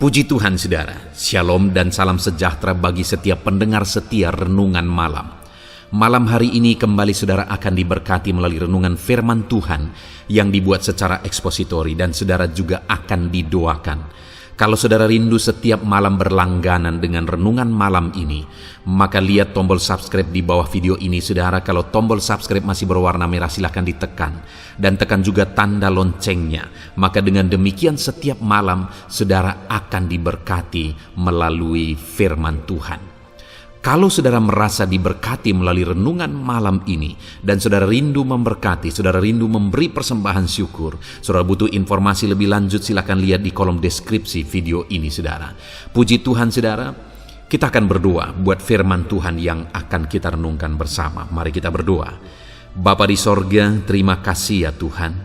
Puji Tuhan saudara, shalom dan salam sejahtera bagi setiap pendengar setia Renungan Malam. Malam hari ini kembali saudara akan diberkati melalui renungan firman Tuhan yang dibuat secara ekspositori dan saudara juga akan didoakan. Kalau saudara rindu setiap malam berlangganan dengan renungan malam ini, maka lihat tombol subscribe di bawah video ini saudara. Kalau tombol subscribe masih berwarna merah silahkan ditekan dan tekan juga tanda loncengnya. Maka dengan demikian setiap malam saudara akan diberkati melalui firman Tuhan. Kalau saudara merasa diberkati melalui renungan malam ini dan saudara rindu memberkati, saudara rindu memberi persembahan syukur, saudara butuh informasi lebih lanjut, silakan lihat di kolom deskripsi video ini saudara. Puji Tuhan saudara, kita akan berdoa buat firman Tuhan yang akan kita renungkan bersama. Mari kita berdoa. Bapa di sorga, terima kasih ya Tuhan.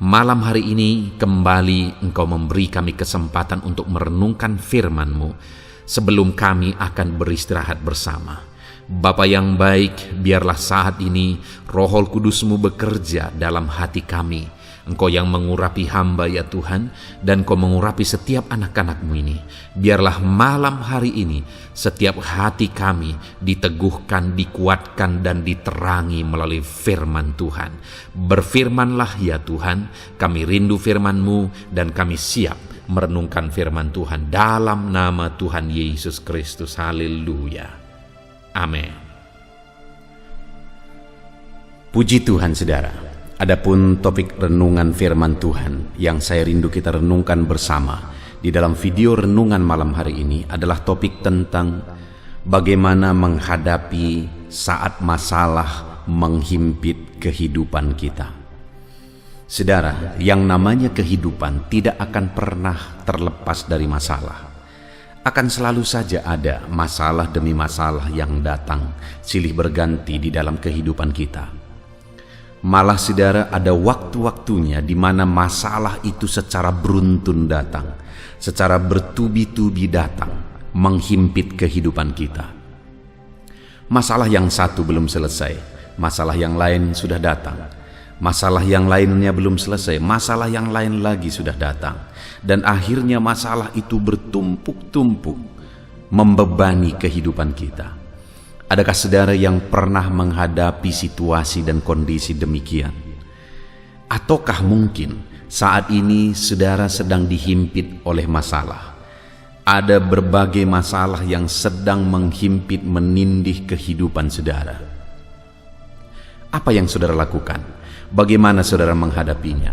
Malam hari ini kembali Engkau memberi kami kesempatan untuk merenungkan firman-Mu. Sebelum kami akan beristirahat bersama. Bapa yang baik, biarlah saat ini Roh Kudus-Mu bekerja dalam hati kami. Engkau yang mengurapi hamba ya Tuhan, dan Engkau mengurapi setiap anak-anak-Mu ini. Biarlah malam hari ini setiap hati kami diteguhkan, dikuatkan, dan diterangi melalui firman Tuhan. Berfirmanlah ya Tuhan, kami rindu firman-Mu dan kami siap merenungkan firman Tuhan dalam nama Tuhan Yesus Kristus. Haleluya. Amin. Puji Tuhan saudara. Adapun topik renungan firman Tuhan yang saya rindu kita renungkan bersama di dalam video renungan malam hari ini adalah topik tentang bagaimana menghadapi saat masalah menghimpit kehidupan kita. Saudara, yang namanya kehidupan tidak akan pernah terlepas dari masalah. Akan selalu saja ada masalah demi masalah yang datang silih berganti di dalam kehidupan kita. Malah saudara, ada waktu-waktunya di mana masalah itu secara beruntun datang, secara bertubi-tubi datang, menghimpit kehidupan kita. Masalah yang satu belum selesai, masalah yang lain sudah datang. Masalah yang lainnya belum selesai, masalah yang lain lagi sudah datang. Dan akhirnya masalah itu bertumpuk-tumpuk, membebani kehidupan kita. Adakah saudara yang pernah menghadapi situasi dan kondisi demikian? Ataukah mungkin saat ini saudara sedang dihimpit oleh masalah? Ada berbagai masalah yang sedang menghimpit, menindih kehidupan saudara. Apa yang saudara lakukan? Bagaimana saudara menghadapinya?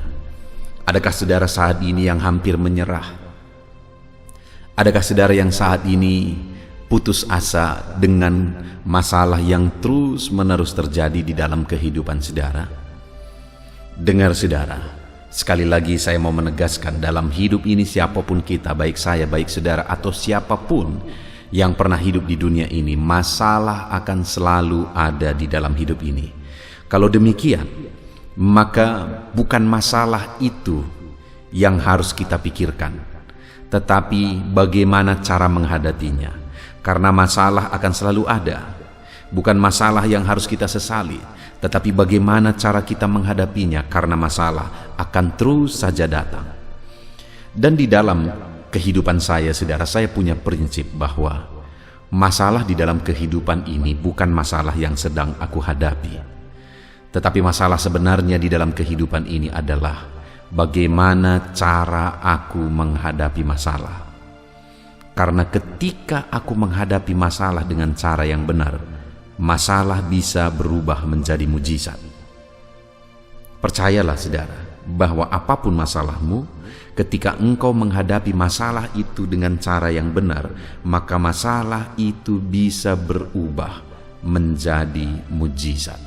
Adakah saudara saat ini yang hampir menyerah? Adakah saudara yang saat ini putus asa dengan masalah yang terus-menerus terjadi di dalam kehidupan saudara? Dengar saudara, sekali lagi saya mau menegaskan, dalam hidup ini siapapun kita, baik saya, baik saudara, atau siapapun yang pernah hidup di dunia ini, masalah akan selalu ada di dalam hidup ini. Kalau demikian, maka bukan masalah itu yang harus kita pikirkan, tetapi bagaimana cara menghadapinya. Karena masalah akan selalu ada. Bukan masalah yang harus kita sesali, tetapi bagaimana cara kita menghadapinya, karena masalah akan terus saja datang. Dan di dalam kehidupan saya, saudara, saya punya prinsip bahwa masalah di dalam kehidupan ini bukan masalah yang sedang aku hadapi. Tetapi masalah sebenarnya di dalam kehidupan ini adalah bagaimana cara aku menghadapi masalah. Karena ketika aku menghadapi masalah dengan cara yang benar, masalah bisa berubah menjadi mujizat. Percayalah saudara, bahwa apapun masalahmu, ketika engkau menghadapi masalah itu dengan cara yang benar, maka masalah itu bisa berubah menjadi mujizat.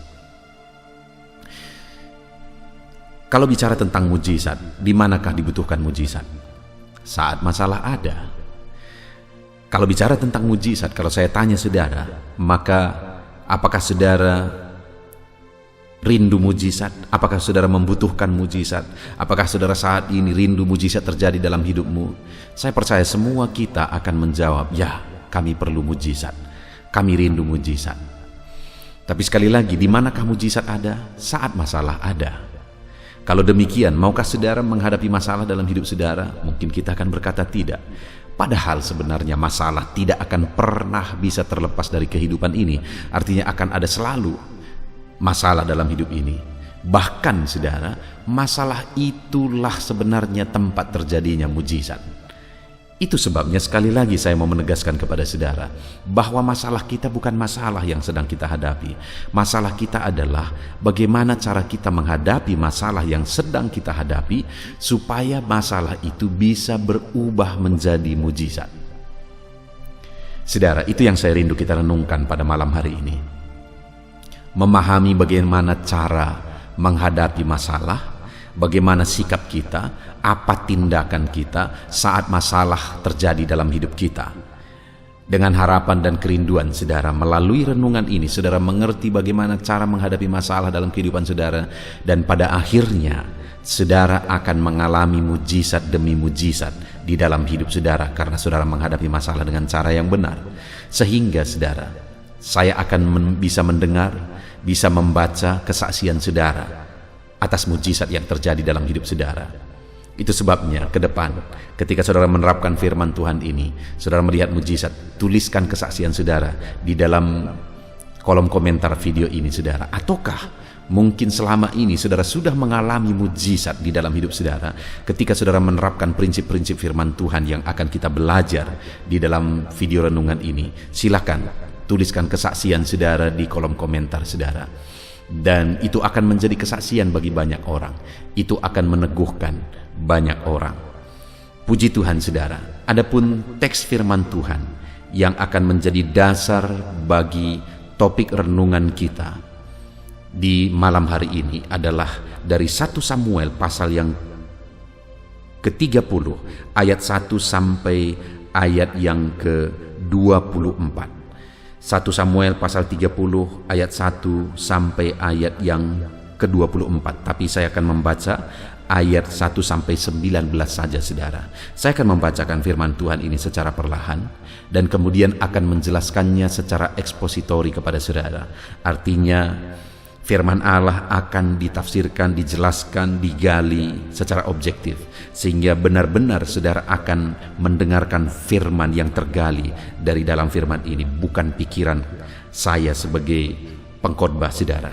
Kalau bicara tentang mujizat, di manakah dibutuhkan mujizat? Saat masalah ada. Kalau bicara tentang mujizat, kalau saya tanya saudara, maka apakah saudara rindu mujizat? Apakah saudara membutuhkan mujizat? Apakah saudara saat ini rindu mujizat terjadi dalam hidupmu? Saya percaya semua kita akan menjawab, ya, kami perlu mujizat. Kami rindu mujizat. Tapi sekali lagi, di manakah mujizat ada? Saat masalah ada. Kalau demikian, maukah saudara menghadapi masalah dalam hidup saudara? Mungkin kita akan berkata tidak. Padahal sebenarnya masalah tidak akan pernah bisa terlepas dari kehidupan ini. Artinya akan ada selalu masalah dalam hidup ini. Bahkan saudara, masalah itulah sebenarnya tempat terjadinya mujizat. Itu sebabnya sekali lagi saya mau menegaskan kepada saudara bahwa masalah kita bukan masalah yang sedang kita hadapi. Masalah kita adalah bagaimana cara kita menghadapi masalah yang sedang kita hadapi supaya masalah itu bisa berubah menjadi mujizat. Saudara, itu yang saya rindu kita renungkan pada malam hari ini. Memahami bagaimana cara menghadapi masalah, bagaimana sikap kita, apa tindakan kita saat masalah terjadi dalam hidup kita. Dengan harapan dan kerinduan saudara, melalui renungan ini saudara mengerti bagaimana cara menghadapi masalah dalam kehidupan saudara, dan pada akhirnya saudara akan mengalami mujizat demi mujizat di dalam hidup saudara karena saudara menghadapi masalah dengan cara yang benar. Sehingga saudara, saya akan bisa mendengar, bisa membaca kesaksian saudara atas mujizat yang terjadi dalam hidup saudara. Itu sebabnya ke depan ketika saudara menerapkan firman Tuhan ini, saudara melihat mujizat, tuliskan kesaksian saudara di dalam kolom komentar video ini saudara. Ataukah mungkin selama ini saudara sudah mengalami mujizat di dalam hidup saudara ketika saudara menerapkan prinsip-prinsip firman Tuhan yang akan kita belajar di dalam video renungan ini. Silakan tuliskan kesaksian saudara di kolom komentar saudara. Dan itu akan menjadi kesaksian bagi banyak orang. Itu akan meneguhkan banyak orang. Puji Tuhan saudara. Adapun teks firman Tuhan yang akan menjadi dasar bagi topik renungan kita di malam hari ini adalah dari 1 Samuel pasal yang ke-30 ayat 1 sampai ayat yang ke-24. 1 Samuel pasal 30 ayat 1 sampai ayat yang ke-24. Tapi saya akan membaca ayat 1 sampai 19 saja saudara. Saya akan membacakan firman Tuhan ini secara perlahan dan kemudian akan menjelaskannya secara ekspositori kepada saudara. Artinya firman Allah akan ditafsirkan, dijelaskan, digali secara objektif sehingga benar-benar saudara akan mendengarkan firman yang tergali dari dalam firman ini, bukan pikiran saya sebagai pengkhotbah saudara.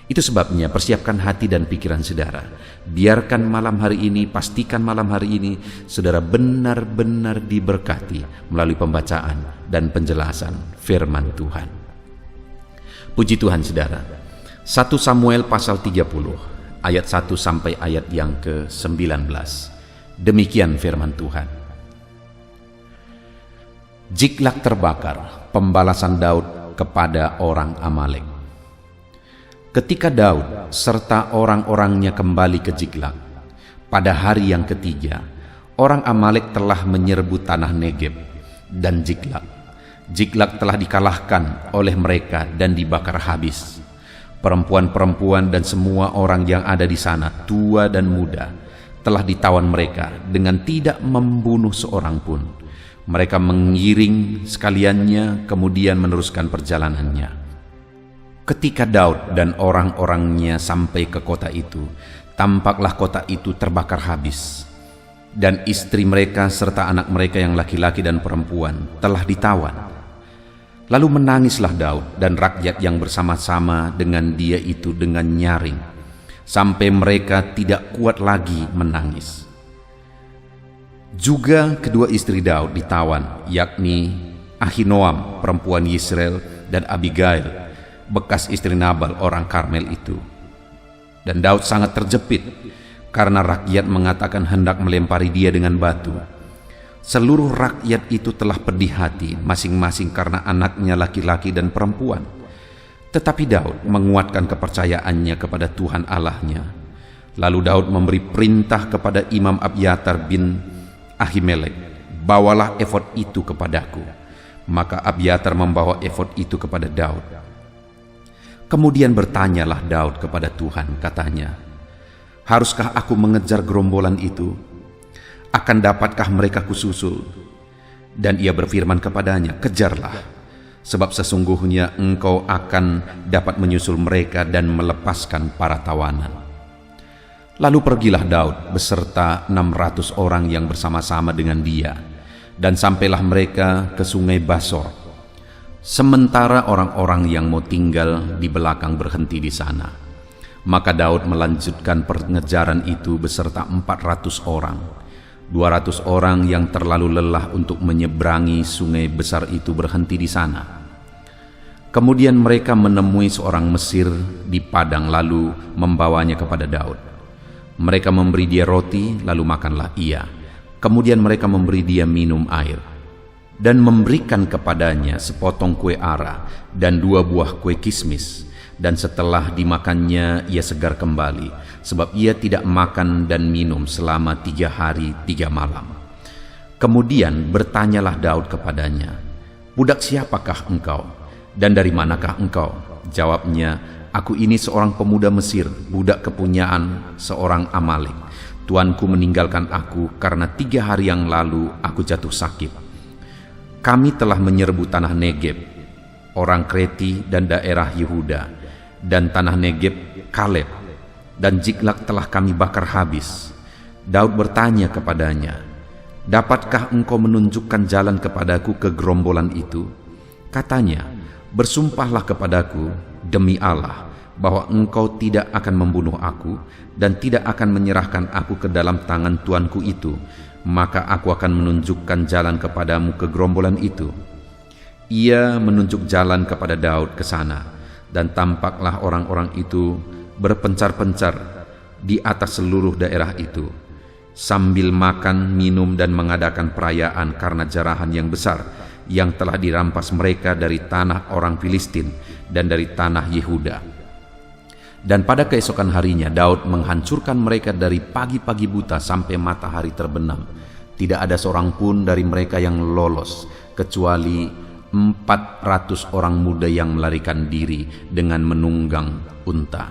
Itu sebabnya persiapkan hati dan pikiran saudara. Biarkan malam hari ini, pastikan malam hari ini saudara benar-benar diberkati melalui pembacaan dan penjelasan firman Tuhan. Puji Tuhan saudara. 1 Samuel pasal 30 ayat 1 sampai ayat yang ke-19. Demikian firman Tuhan. Ziklag terbakar, pembalasan Daud kepada orang Amalek. Ketika Daud serta orang-orangnya kembali ke Ziklag, pada hari yang ketiga, orang Amalek telah menyerbu tanah Negeb dan Ziklag. Ziklag telah dikalahkan oleh mereka dan dibakar habis. Perempuan-perempuan dan semua orang yang ada di sana, tua dan muda, telah ditawan mereka dengan tidak membunuh seorang pun. Mereka mengiring sekaliannya kemudian meneruskan perjalanannya. Ketika Daud dan orang-orangnya sampai ke kota itu, tampaklah kota itu terbakar habis. Dan istri mereka serta anak mereka yang laki-laki dan perempuan telah ditawan. Lalu menangislah Daud dan rakyat yang bersama-sama dengan dia itu dengan nyaring, sampai mereka tidak kuat lagi menangis. Juga kedua istri Daud ditawan, yakni Ahinoam perempuan Yisrael dan Abigail, bekas istri Nabal orang Karmel itu. Dan Daud sangat terjepit karena rakyat mengatakan hendak melempari dia dengan batu. Seluruh rakyat itu telah pedih hati masing-masing karena anaknya laki-laki dan perempuan. Tetapi Daud menguatkan kepercayaannya kepada Tuhan Allahnya. Lalu Daud memberi perintah kepada Imam Abiatar bin Ahimelek, bawalah efod itu kepadaku. Maka Abiatar membawa efod itu kepada Daud. Kemudian bertanyalah Daud kepada Tuhan, katanya, haruskah aku mengejar gerombolan itu? Akan dapatkah mereka kususul? Dan ia berfirman kepadanya, kejarlah, sebab sesungguhnya engkau akan dapat menyusul mereka dan melepaskan para tawanan. Lalu pergilah Daud beserta 600 orang yang bersama-sama dengan dia. Dan sampailah mereka ke sungai Basor. Sementara orang-orang yang mau tinggal di belakang berhenti di sana. Maka Daud melanjutkan pengejaran itu beserta 400 orang. 200 orang yang terlalu lelah untuk menyeberangi sungai besar itu berhenti di sana. Kemudian mereka menemui seorang Mesir di padang lalu membawanya kepada Daud. Mereka memberi dia roti, lalu makanlah ia. Kemudian mereka memberi dia minum air dan memberikan kepadanya sepotong kue ara dan 2 buah kue kismis. Dan setelah dimakannya ia segar kembali, sebab ia tidak makan dan minum selama 3 hari 3 malam. Kemudian bertanyalah Daud kepadanya, "Budak siapakah engkau? Dan dari manakah engkau?" Jawabnya, "Aku ini seorang pemuda Mesir, budak kepunyaan seorang Amalek. Tuanku meninggalkan aku karena 3 hari yang lalu aku jatuh sakit. Kami telah menyerbu tanah Negeb, orang Kreti dan daerah Yehuda, dan tanah Negeb Kaleb, dan Ziklag telah kami bakar habis." Daud bertanya kepadanya, "Dapatkah engkau menunjukkan jalan kepadaku ke gerombolan itu?" Katanya, "Bersumpahlah kepadaku demi Allah bahwa engkau tidak akan membunuh aku dan tidak akan menyerahkan aku ke dalam tangan tuanku itu, maka aku akan menunjukkan jalan kepadamu ke gerombolan itu." Ia menunjuk jalan kepada Daud ke sana, dan tampaklah orang-orang itu berpencar-pencar di atas seluruh daerah itu, sambil makan, minum, dan mengadakan perayaan karena jarahan yang besar yang telah dirampas mereka dari tanah orang Filistin dan dari tanah Yehuda. Dan pada keesokan harinya Daud menghancurkan mereka dari pagi-pagi buta sampai matahari terbenam. Tidak ada seorang pun dari mereka yang lolos, kecuali 400 orang muda yang melarikan diri dengan menunggang unta.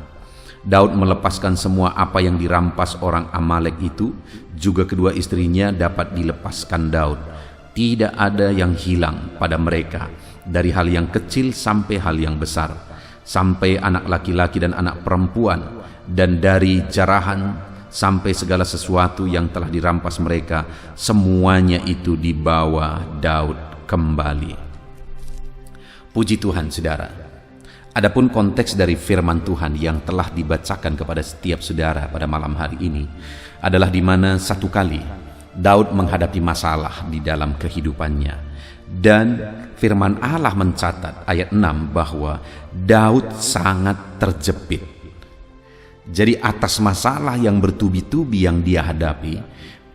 Daud melepaskan semua apa yang dirampas orang Amalek itu, juga kedua istrinya dapat dilepaskan Daud. Tidak ada yang hilang pada mereka, dari hal yang kecil sampai hal yang besar, sampai anak laki-laki dan anak perempuan, dan dari jarahan sampai segala sesuatu yang telah dirampas mereka, semuanya itu dibawa Daud kembali. Puji Tuhan, saudara. Adapun konteks dari firman Tuhan yang telah dibacakan kepada setiap saudara pada malam hari ini adalah di mana satu kali Daud menghadapi masalah di dalam kehidupannya, dan firman Allah mencatat ayat 6 bahwa Daud sangat terjepit. Jadi atas masalah yang bertubi-tubi yang dia hadapi,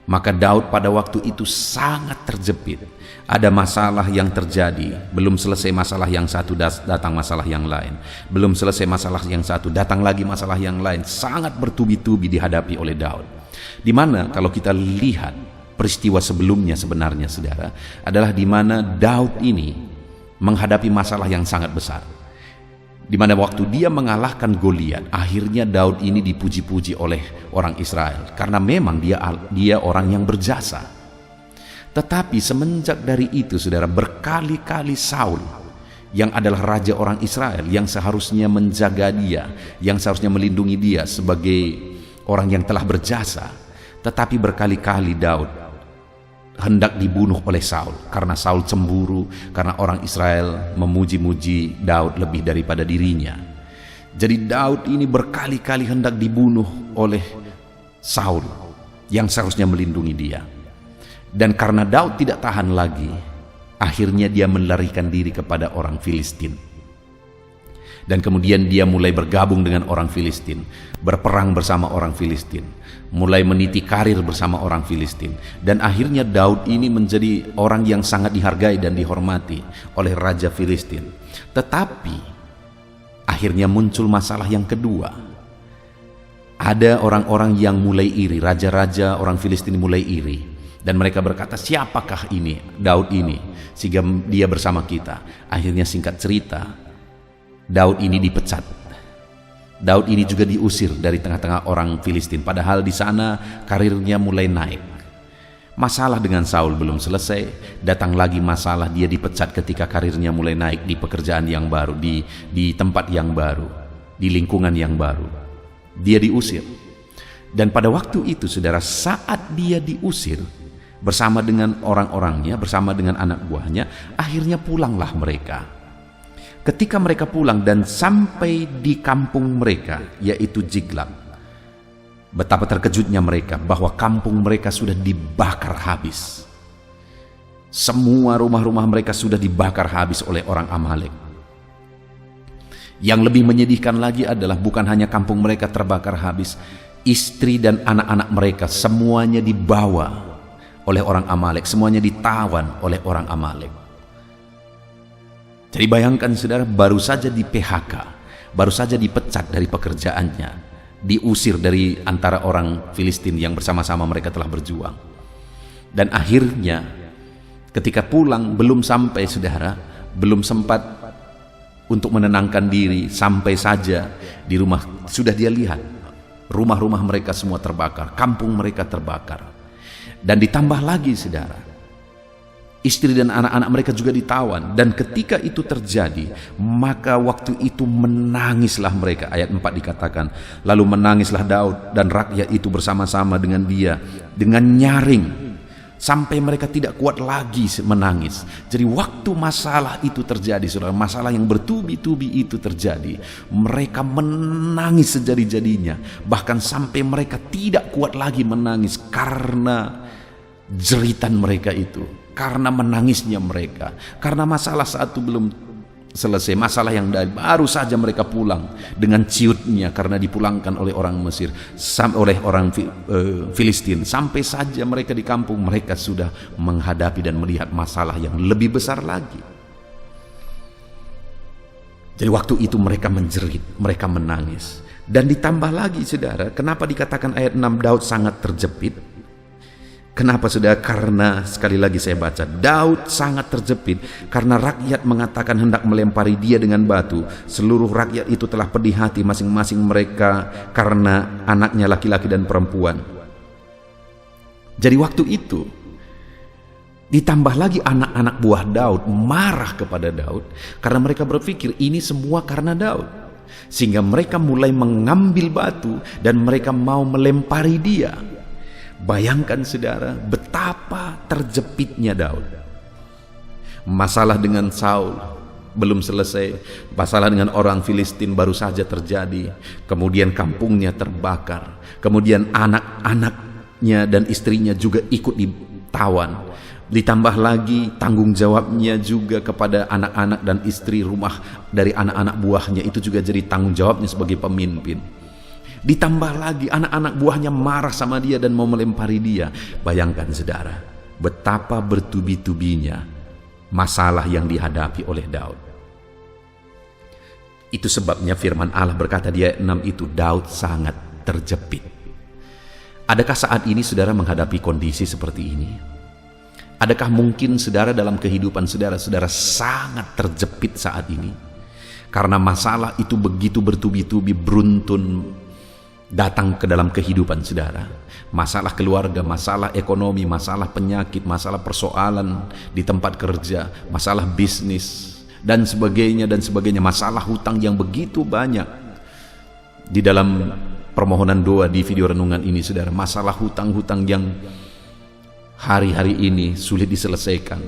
maka Daud pada waktu itu sangat terjepit. Ada masalah yang terjadi, belum selesai masalah yang satu, datang masalah yang lain. Belum selesai masalah yang satu, datang lagi masalah yang lain. Sangat bertubi-tubi dihadapi oleh Daud. Di mana kalau kita lihat peristiwa sebelumnya sebenarnya, saudara, adalah di mana Daud ini menghadapi masalah yang sangat besar. Di mana waktu dia mengalahkan Goliat, akhirnya Daud ini dipuji-puji oleh orang Israel karena memang dia orang yang berjasa. Tetapi semenjak dari itu, saudara, berkali-kali Saul yang adalah raja orang Israel, yang seharusnya menjaga dia, yang seharusnya melindungi dia sebagai orang yang telah berjasa, tetapi berkali-kali Daud hendak dibunuh oleh Saul karena Saul cemburu karena orang Israel memuji-muji Daud lebih daripada dirinya. Jadi Daud ini berkali-kali hendak dibunuh oleh Saul yang seharusnya melindungi dia. Dan karena Daud tidak tahan lagi, akhirnya dia melarikan diri kepada orang Filistin. Dan kemudian dia mulai bergabung dengan orang Filistin, berperang bersama orang Filistin, mulai meniti karir bersama orang Filistin. Dan akhirnya Daud ini menjadi orang yang sangat dihargai dan dihormati oleh Raja Filistin. Tetapi akhirnya muncul masalah yang kedua. Ada orang-orang yang mulai iri, raja-raja orang Filistin mulai iri. Dan mereka berkata, siapakah ini, Daud ini, sehingga dia bersama kita. Akhirnya singkat cerita, Daud ini dipecat. Daud ini juga diusir dari tengah-tengah orang Filistin. Padahal di sana karirnya mulai naik. Masalah dengan Saul belum selesai. Datang lagi masalah, dia dipecat ketika karirnya mulai naik di pekerjaan yang baru, di tempat yang baru, di lingkungan yang baru. Dia diusir. Dan pada waktu itu, saudara, saat dia diusir, bersama dengan orang-orangnya, bersama dengan anak buahnya. Akhirnya pulanglah mereka. Ketika mereka pulang dan sampai di kampung mereka, yaitu Ziklag, betapa terkejutnya mereka bahwa kampung mereka sudah dibakar habis. Semua rumah-rumah mereka sudah dibakar habis oleh orang Amalek. Yang lebih menyedihkan lagi adalah bukan hanya kampung mereka terbakar habis, istri dan anak-anak mereka semuanya dibawa oleh orang Amalek, semuanya ditawan oleh orang Amalek. Jadi bayangkan saudara, baru saja di PHK, baru saja dipecat dari pekerjaannya, diusir dari antara orang Filistin yang bersama-sama mereka telah berjuang. Dan akhirnya ketika pulang belum sampai saudara, belum sempat untuk menenangkan diri, sampai saja di rumah sudah dia lihat rumah-rumah mereka semua terbakar, kampung mereka terbakar. Dan ditambah lagi saudara, istri dan anak-anak mereka juga ditawan. Dan ketika itu terjadi, maka waktu itu menangislah mereka. Ayat 4 dikatakan, lalu menangislah Daud dan rakyat itu bersama-sama dengan dia dengan nyaring, sampai mereka tidak kuat lagi menangis. Jadi waktu masalah itu terjadi saudara, masalah yang bertubi-tubi itu terjadi, mereka menangis sejadi-jadinya. Bahkan sampai mereka tidak kuat lagi menangis karena jeritan mereka itu, karena menangisnya mereka, karena masalah saat itu belum selesai. Masalah yang baru saja mereka pulang dengan ciutnya karena dipulangkan oleh orang Mesir, oleh orang Filistin. Sampai saja mereka di kampung mereka sudah menghadapi dan melihat masalah yang lebih besar lagi. Jadi waktu itu mereka menjerit, mereka menangis. Dan ditambah lagi saudara, kenapa dikatakan ayat 6 Daud sangat terjepit? Kenapa saudara? Karena sekali lagi saya baca, Daud sangat terjepit karena rakyat mengatakan hendak melempari dia dengan batu. Seluruh rakyat itu telah pedih hati masing-masing mereka karena anaknya laki-laki dan perempuan. Jadi waktu itu ditambah lagi anak-anak buah Daud marah kepada Daud karena mereka berpikir ini semua karena Daud, sehingga mereka mulai mengambil batu dan mereka mau melempari dia. Bayangkan saudara, betapa terjepitnya Daud. Masalah dengan Saul belum selesai, masalah dengan orang Filistin baru saja terjadi, kemudian kampungnya terbakar, kemudian anak-anaknya dan istrinya juga ikut ditawan. Ditambah lagi tanggung jawabnya juga kepada anak-anak dan istri rumah dari anak-anak buahnya, itu juga jadi tanggung jawabnya sebagai pemimpin. Ditambah lagi anak-anak buahnya marah sama dia dan mau melempari dia. Bayangkan saudara, betapa bertubi-tubinya masalah yang dihadapi oleh Daud. Itu sebabnya firman Allah berkata di ayat 6 itu, Daud sangat terjepit. Adakah saat ini saudara menghadapi kondisi seperti ini? Adakah mungkin saudara dalam kehidupan saudara sangat terjepit saat ini? Karena masalah itu begitu bertubi-tubi, beruntun datang ke dalam kehidupan saudara. Masalah keluarga, masalah ekonomi, masalah penyakit, masalah persoalan di tempat kerja, masalah bisnis dan sebagainya, masalah hutang yang begitu banyak. Di dalam permohonan doa di video renungan ini saudara, masalah hutang-hutang yang hari-hari ini sulit diselesaikan.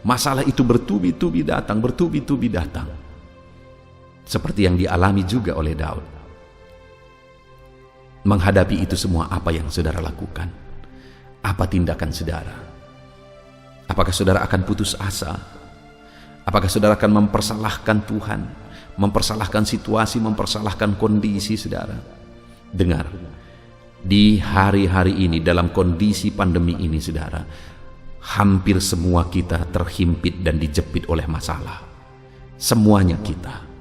Masalah itu bertubi-tubi datang, seperti yang dialami juga oleh Daud. Menghadapi itu semua, apa yang saudara lakukan? Apa tindakan saudara? Apakah saudara akan putus asa? Apakah saudara akan mempersalahkan Tuhan, mempersalahkan situasi, mempersalahkan kondisi saudara? Dengar, di hari-hari ini dalam kondisi pandemi ini saudara, hampir semua kita terhimpit dan dijepit oleh masalah. Semuanya kita.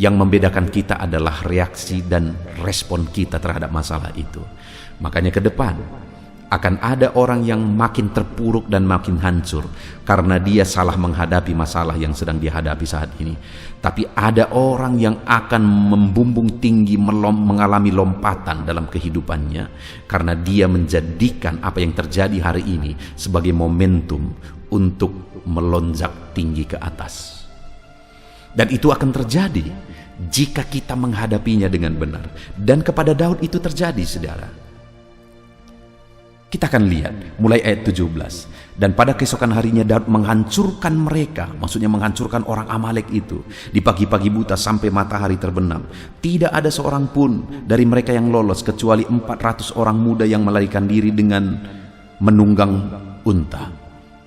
Yang membedakan kita adalah reaksi dan respon kita terhadap masalah itu. Makanya ke depan akan ada orang yang makin terpuruk dan makin hancur karena dia salah menghadapi masalah yang sedang dihadapi saat ini. Tapi ada orang yang akan membumbung tinggi, mengalami lompatan dalam kehidupannya karena dia menjadikan apa yang terjadi hari ini sebagai momentum untuk melonjak tinggi ke atas. Dan itu akan terjadi jika kita menghadapinya dengan benar. Dan kepada Daud itu terjadi saudara. Kita akan lihat mulai ayat 17. Dan pada keesokan harinya Daud menghancurkan mereka, maksudnya menghancurkan orang Amalek itu, di pagi-pagi buta sampai matahari terbenam. Tidak ada seorang pun dari mereka yang lolos, kecuali 400 orang muda yang melarikan diri dengan menunggang unta.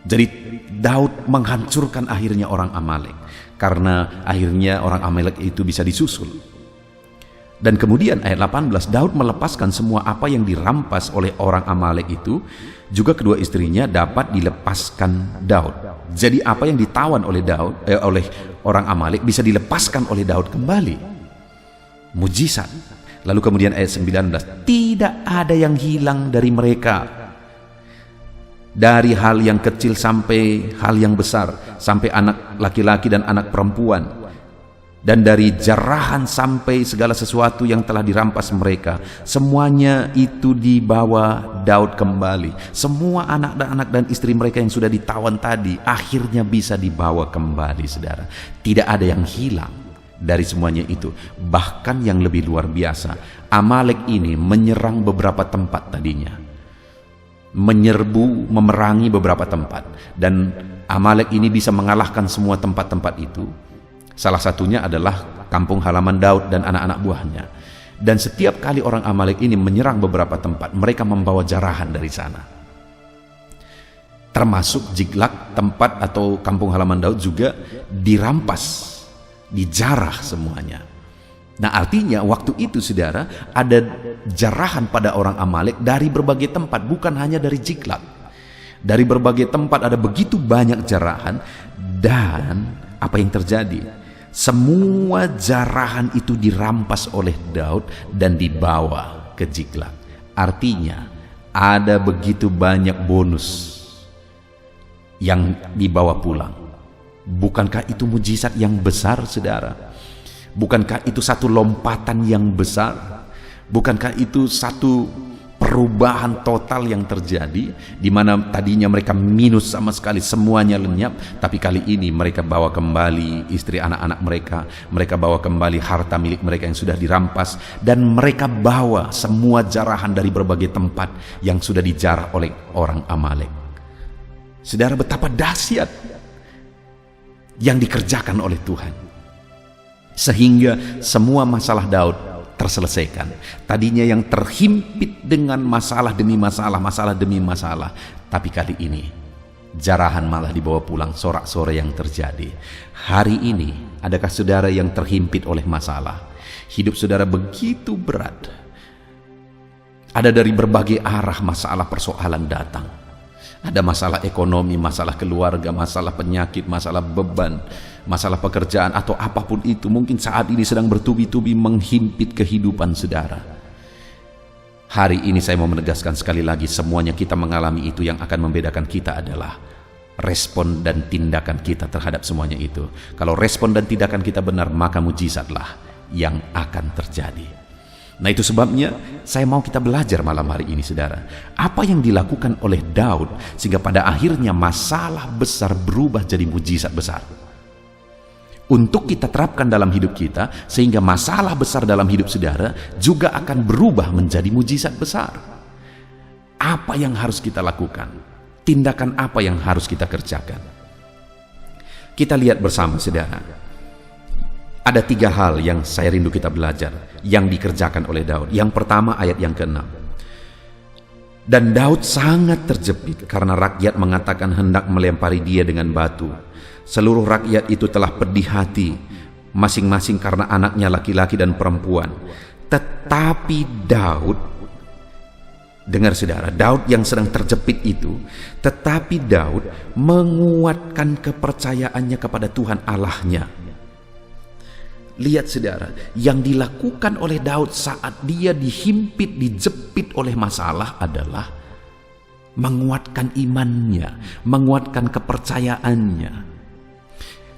Jadi Daud menghancurkan akhirnya orang Amalek, karena akhirnya orang Amalek itu bisa disusul. Dan kemudian ayat 18, Daud melepaskan semua apa yang dirampas oleh orang Amalek itu, juga kedua istrinya dapat dilepaskan Daud. Jadi apa yang ditawan oleh oleh orang Amalek bisa dilepaskan oleh Daud kembali. Mujizat. Lalu kemudian ayat 19, tidak ada yang hilang dari mereka, dari hal yang kecil sampai hal yang besar, sampai anak laki-laki dan anak perempuan, dan dari jarahan sampai segala sesuatu yang telah dirampas mereka, semuanya itu dibawa Daud kembali. Semua anak dan istri mereka yang sudah ditawan tadi akhirnya bisa dibawa kembali, saudara. Tidak ada yang hilang dari semuanya itu. Bahkan yang lebih luar biasa, Amalek ini menyerang beberapa tempat tadinya, menyerbu, memerangi beberapa tempat, dan Amalek ini bisa mengalahkan semua tempat-tempat itu. Salah satunya adalah kampung halaman Daud dan anak-anak buahnya. Dan setiap kali orang Amalek ini menyerang beberapa tempat, mereka membawa jarahan dari sana. Termasuk Ziklag, tempat atau kampung halaman Daud juga dirampas, dijarah semuanya. Nah, artinya waktu itu, saudara, ada jarahan pada orang Amalek dari berbagai tempat, bukan hanya dari Ziklag. Dari berbagai tempat ada begitu banyak jarahan. Dan apa yang terjadi? Semua jarahan itu dirampas oleh Daud dan dibawa ke Ziklag. Artinya ada begitu banyak bonus yang dibawa pulang. Bukankah itu mujizat yang besar, saudara? Bukankah itu satu lompatan yang besar? Bukankah itu satu perubahan total yang terjadi, di mana tadinya mereka minus sama sekali, semuanya lenyap, tapi kali ini mereka bawa kembali istri anak-anak mereka, mereka bawa kembali harta milik mereka yang sudah dirampas, dan mereka bawa semua jarahan dari berbagai tempat yang sudah dijarah oleh orang Amalek. Saudara, betapa dahsyat yang dikerjakan oleh Tuhan, sehingga semua masalah Daud terselesaikan. Tadinya yang terhimpit dengan masalah demi masalah, masalah demi masalah, tapi kali ini jarahan malah dibawa pulang. Sorak-sorai yang terjadi hari ini. Adakah saudara yang terhimpit oleh masalah? Hidup saudara begitu berat, ada dari berbagai arah masalah, persoalan datang. Ada masalah ekonomi, masalah keluarga, masalah penyakit, masalah beban, masalah pekerjaan, atau apapun itu mungkin saat ini sedang bertubi-tubi menghimpit kehidupan saudara. Hari ini saya mau menegaskan sekali lagi, semuanya kita mengalami itu. Yang akan membedakan kita adalah respon dan tindakan kita terhadap semuanya itu. Kalau respon dan tindakan kita benar, maka mujizatlah yang akan terjadi. Nah, itu sebabnya saya mau kita belajar malam hari ini, saudara. Apa yang dilakukan oleh Daud sehingga pada akhirnya masalah besar berubah jadi mujizat besar. Untuk kita terapkan dalam hidup kita, sehingga masalah besar dalam hidup saudara juga akan berubah menjadi mujizat besar. Apa yang harus kita lakukan? Tindakan apa yang harus kita kerjakan? Kita lihat bersama, saudara. Ada 3 hal yang saya rindu kita belajar yang dikerjakan oleh Daud. Yang pertama, ayat yang ke-6. Dan Daud sangat terjepit karena rakyat mengatakan hendak melempari dia dengan batu. Seluruh rakyat itu telah pedih hati, masing-masing karena anaknya laki-laki dan perempuan. Tetapi Daud, dengar saudara, Daud yang sedang terjepit itu, tetapi Daud menguatkan kepercayaannya kepada Tuhan Allahnya. Lihat saudara, yang dilakukan oleh Daud saat dia dihimpit, dijepit oleh masalah adalah menguatkan imannya, menguatkan kepercayaannya.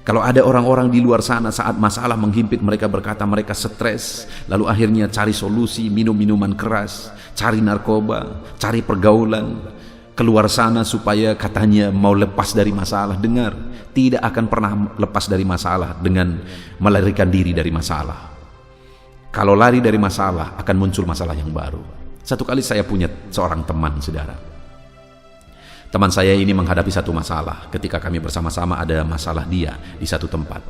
Kalau ada orang-orang di luar sana saat masalah menghimpit mereka, berkata mereka stres, lalu akhirnya cari solusi, minum minuman keras, cari narkoba, cari pergaulan, keluar sana supaya katanya mau lepas dari masalah. Dengar, tidak akan pernah lepas dari masalah dengan melarikan diri dari masalah. Kalau lari dari masalah, akan muncul masalah yang baru. Satu kali saya punya seorang teman, saudara. Teman saya ini menghadapi satu masalah ketika kami bersama-sama ada masalah dia di satu tempat.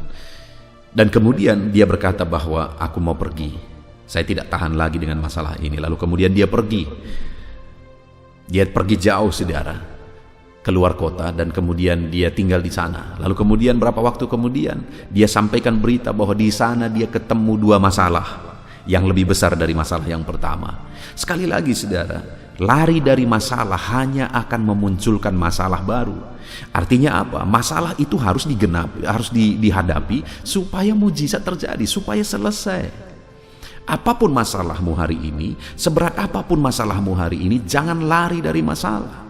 Dan kemudian dia berkata bahwa aku mau pergi. Saya tidak tahan lagi dengan masalah ini. Lalu kemudian dia pergi. Dia pergi jauh, saudara, keluar kota, dan kemudian dia tinggal di sana. Lalu kemudian berapa waktu kemudian dia sampaikan berita bahwa di sana dia ketemu dua masalah yang lebih besar dari masalah yang pertama. Sekali lagi, saudara, lari dari masalah hanya akan memunculkan masalah baru. Artinya apa? Masalah itu harus dihadapi supaya mujizat terjadi, supaya selesai. Apapun masalahmu hari ini, seberat apapun masalahmu hari ini, jangan lari dari masalah.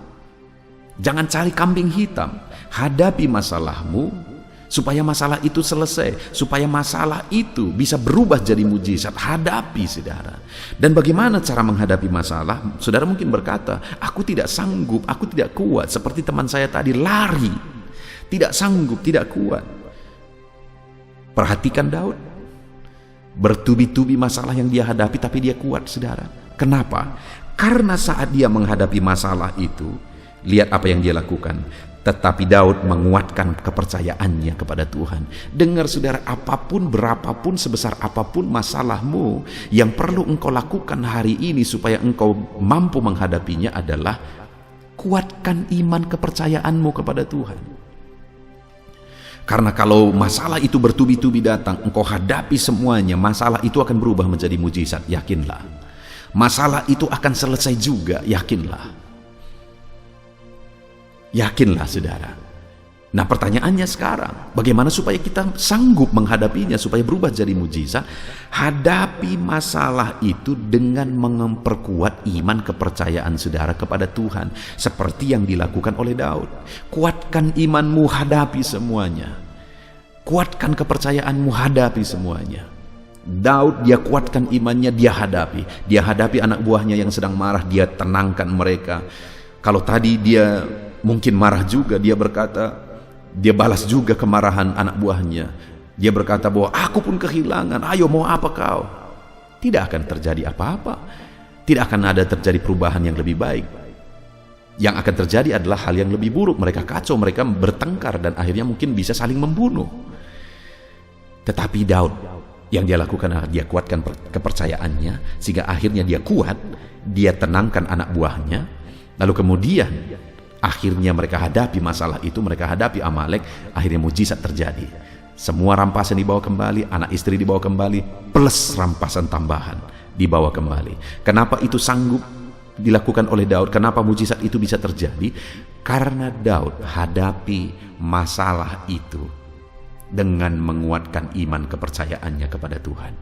Jangan cari kambing hitam. Hadapi masalahmu supaya masalah itu selesai, supaya masalah itu bisa berubah jadi mujizat. Hadapi, saudara. Dan bagaimana cara menghadapi masalah? Saudara mungkin berkata, aku tidak sanggup, aku tidak kuat. Seperti teman saya tadi, lari, tidak sanggup, tidak kuat. Perhatikan Daud, bertubi-tubi masalah yang dia hadapi, tapi dia kuat, saudara. Kenapa? Karena saat dia menghadapi masalah itu, lihat apa yang dia lakukan. Tetapi Daud menguatkan kepercayaannya kepada Tuhan. Dengar, saudara, apapun, berapapun, sebesar apapun masalahmu, yang perlu engkau lakukan hari ini supaya engkau mampu menghadapinya adalah kuatkan iman kepercayaanmu kepada Tuhan. Karena kalau masalah itu bertubi-tubi datang, engkau hadapi semuanya, masalah itu akan berubah menjadi mujizat, yakinlah. Masalah itu akan selesai juga, yakinlah. Yakinlah, saudara. Nah, pertanyaannya sekarang, bagaimana supaya kita sanggup menghadapinya, supaya berubah jadi mujizat? Hadapi masalah itu dengan memperkuat iman kepercayaan saudara kepada Tuhan, seperti yang dilakukan oleh Daud. Kuatkan imanmu, hadapi semuanya. Kuatkan kepercayaanmu, hadapi semuanya. Daud, dia kuatkan imannya, dia hadapi anak buahnya yang sedang marah, dia tenangkan mereka. Kalau tadi dia mungkin marah juga, dia berkata, dia balas juga kemarahan anak buahnya. Dia berkata bahwa aku pun kehilangan, ayo mau apa kau? Tidak akan terjadi apa-apa. Tidak akan ada terjadi perubahan yang lebih baik. Yang akan terjadi adalah hal yang lebih buruk. Mereka kacau, mereka bertengkar, dan akhirnya mungkin bisa saling membunuh. Tetapi Daud, yang dia lakukan adalah dia kuatkan kepercayaannya, sehingga akhirnya dia kuat, dia tenangkan anak buahnya. Lalu kemudian akhirnya mereka hadapi masalah itu, mereka hadapi Amalek, akhirnya mujizat terjadi. Semua rampasan dibawa kembali, anak istri dibawa kembali, plus rampasan tambahan dibawa kembali. Kenapa itu sanggup dilakukan oleh Daud? Kenapa mujizat itu bisa terjadi? Karena Daud hadapi masalah itu dengan menguatkan iman kepercayaannya kepada Tuhan.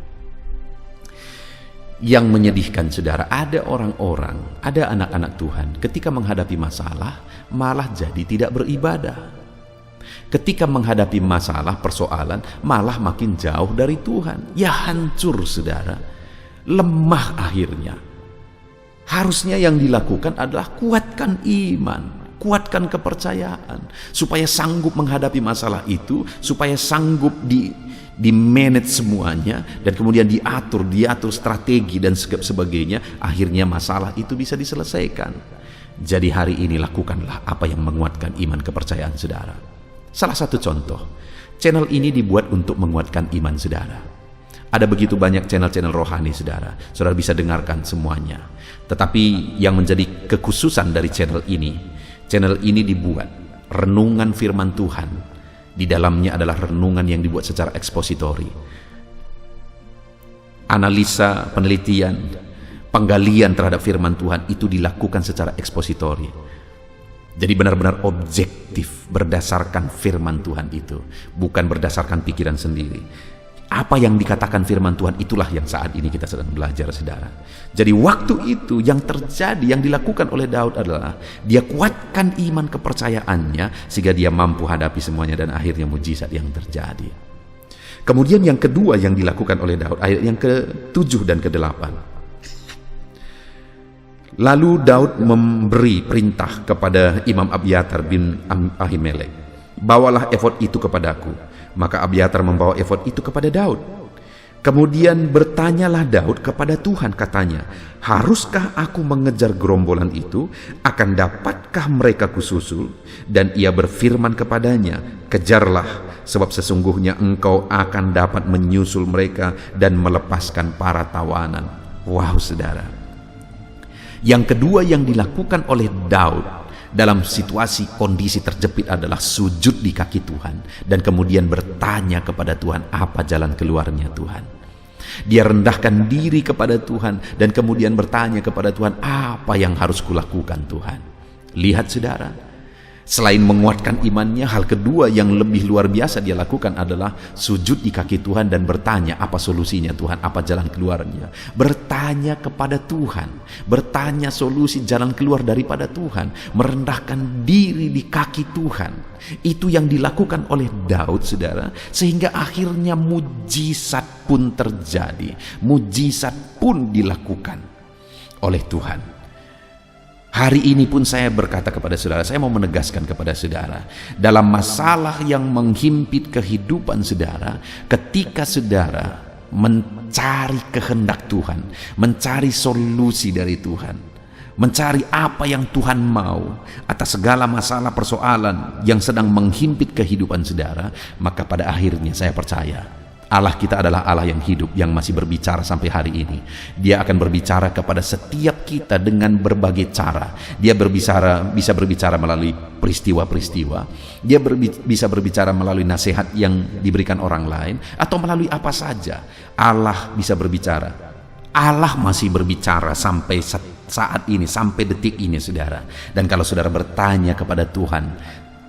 Yang menyedihkan, saudara, ada orang-orang, ada anak-anak Tuhan ketika menghadapi masalah malah jadi tidak beribadah. Ketika menghadapi masalah, persoalan, malah makin jauh dari Tuhan. Ya hancur, saudara, lemah akhirnya. Harusnya yang dilakukan adalah kuatkan iman, kuatkan kepercayaan, supaya sanggup menghadapi masalah itu, supaya sanggup di-manage semuanya, dan kemudian diatur strategi dan sebagainya, akhirnya masalah itu bisa diselesaikan. Jadi hari ini lakukanlah apa yang menguatkan iman kepercayaan saudara. Salah satu contoh, channel ini dibuat untuk menguatkan iman saudara. Ada begitu banyak channel-channel rohani saudara bisa dengarkan semuanya. Tetapi yang menjadi kekhususan dari channel ini dibuat renungan firman Tuhan. Di dalamnya adalah renungan yang dibuat secara ekspositori. Analisa, penelitian, penggalian terhadap firman Tuhan itu dilakukan secara ekspositori. Jadi benar-benar objektif berdasarkan firman Tuhan itu, bukan berdasarkan pikiran sendiri. Apa yang dikatakan firman Tuhan itulah yang saat ini kita sedang belajar, saudara. Jadi waktu itu yang terjadi, yang dilakukan oleh Daud adalah dia kuatkan iman kepercayaannya sehingga dia mampu hadapi semuanya, dan akhirnya mujizat yang terjadi. Kemudian yang kedua yang dilakukan oleh Daud, ayat yang ke-7 dan ke-8. Lalu Daud memberi perintah kepada Imam Abiatar bin Ahimelek, bawalah efod itu kepadaku. Maka Abiatar membawa efod itu kepada Daud. Kemudian bertanyalah Daud kepada Tuhan, katanya, haruskah aku mengejar gerombolan itu? Akan dapatkah mereka kususul? Dan ia berfirman kepadanya, kejarlah, sebab sesungguhnya engkau akan dapat menyusul mereka dan melepaskan para tawanan. Wow, saudara. Yang kedua yang dilakukan oleh Daud dalam situasi kondisi terjepit adalah sujud di kaki Tuhan dan kemudian bertanya kepada Tuhan, apa jalan keluarnya Tuhan. Dia rendahkan diri kepada Tuhan dan kemudian bertanya kepada Tuhan, apa yang harus kulakukan Tuhan. Lihat saudara, selain menguatkan imannya, hal kedua yang lebih luar biasa dia lakukan adalah sujud di kaki Tuhan dan bertanya, apa solusinya Tuhan, apa jalan keluarnya. Bertanya kepada Tuhan, bertanya solusi jalan keluar daripada Tuhan, merendahkan diri di kaki Tuhan. Itu yang dilakukan oleh Daud, saudara, sehingga akhirnya mujizat pun terjadi, mujizat pun dilakukan oleh Tuhan. Hari ini pun saya berkata kepada saudara, saya mau menegaskan kepada saudara, dalam masalah yang menghimpit kehidupan saudara, ketika saudara mencari kehendak Tuhan, mencari solusi dari Tuhan, mencari apa yang Tuhan mau atas segala masalah persoalan yang sedang menghimpit kehidupan saudara, maka pada akhirnya saya percaya Allah kita adalah Allah yang hidup, yang masih berbicara sampai hari ini. Dia akan berbicara kepada setiap kita dengan berbagai cara. Dia bisa berbicara melalui peristiwa-peristiwa. Dia bisa berbicara melalui nasihat yang diberikan orang lain, atau melalui apa saja. Allah bisa berbicara. Allah masih berbicara sampai saat ini, sampai detik ini, saudara. Dan kalau saudara bertanya kepada Tuhan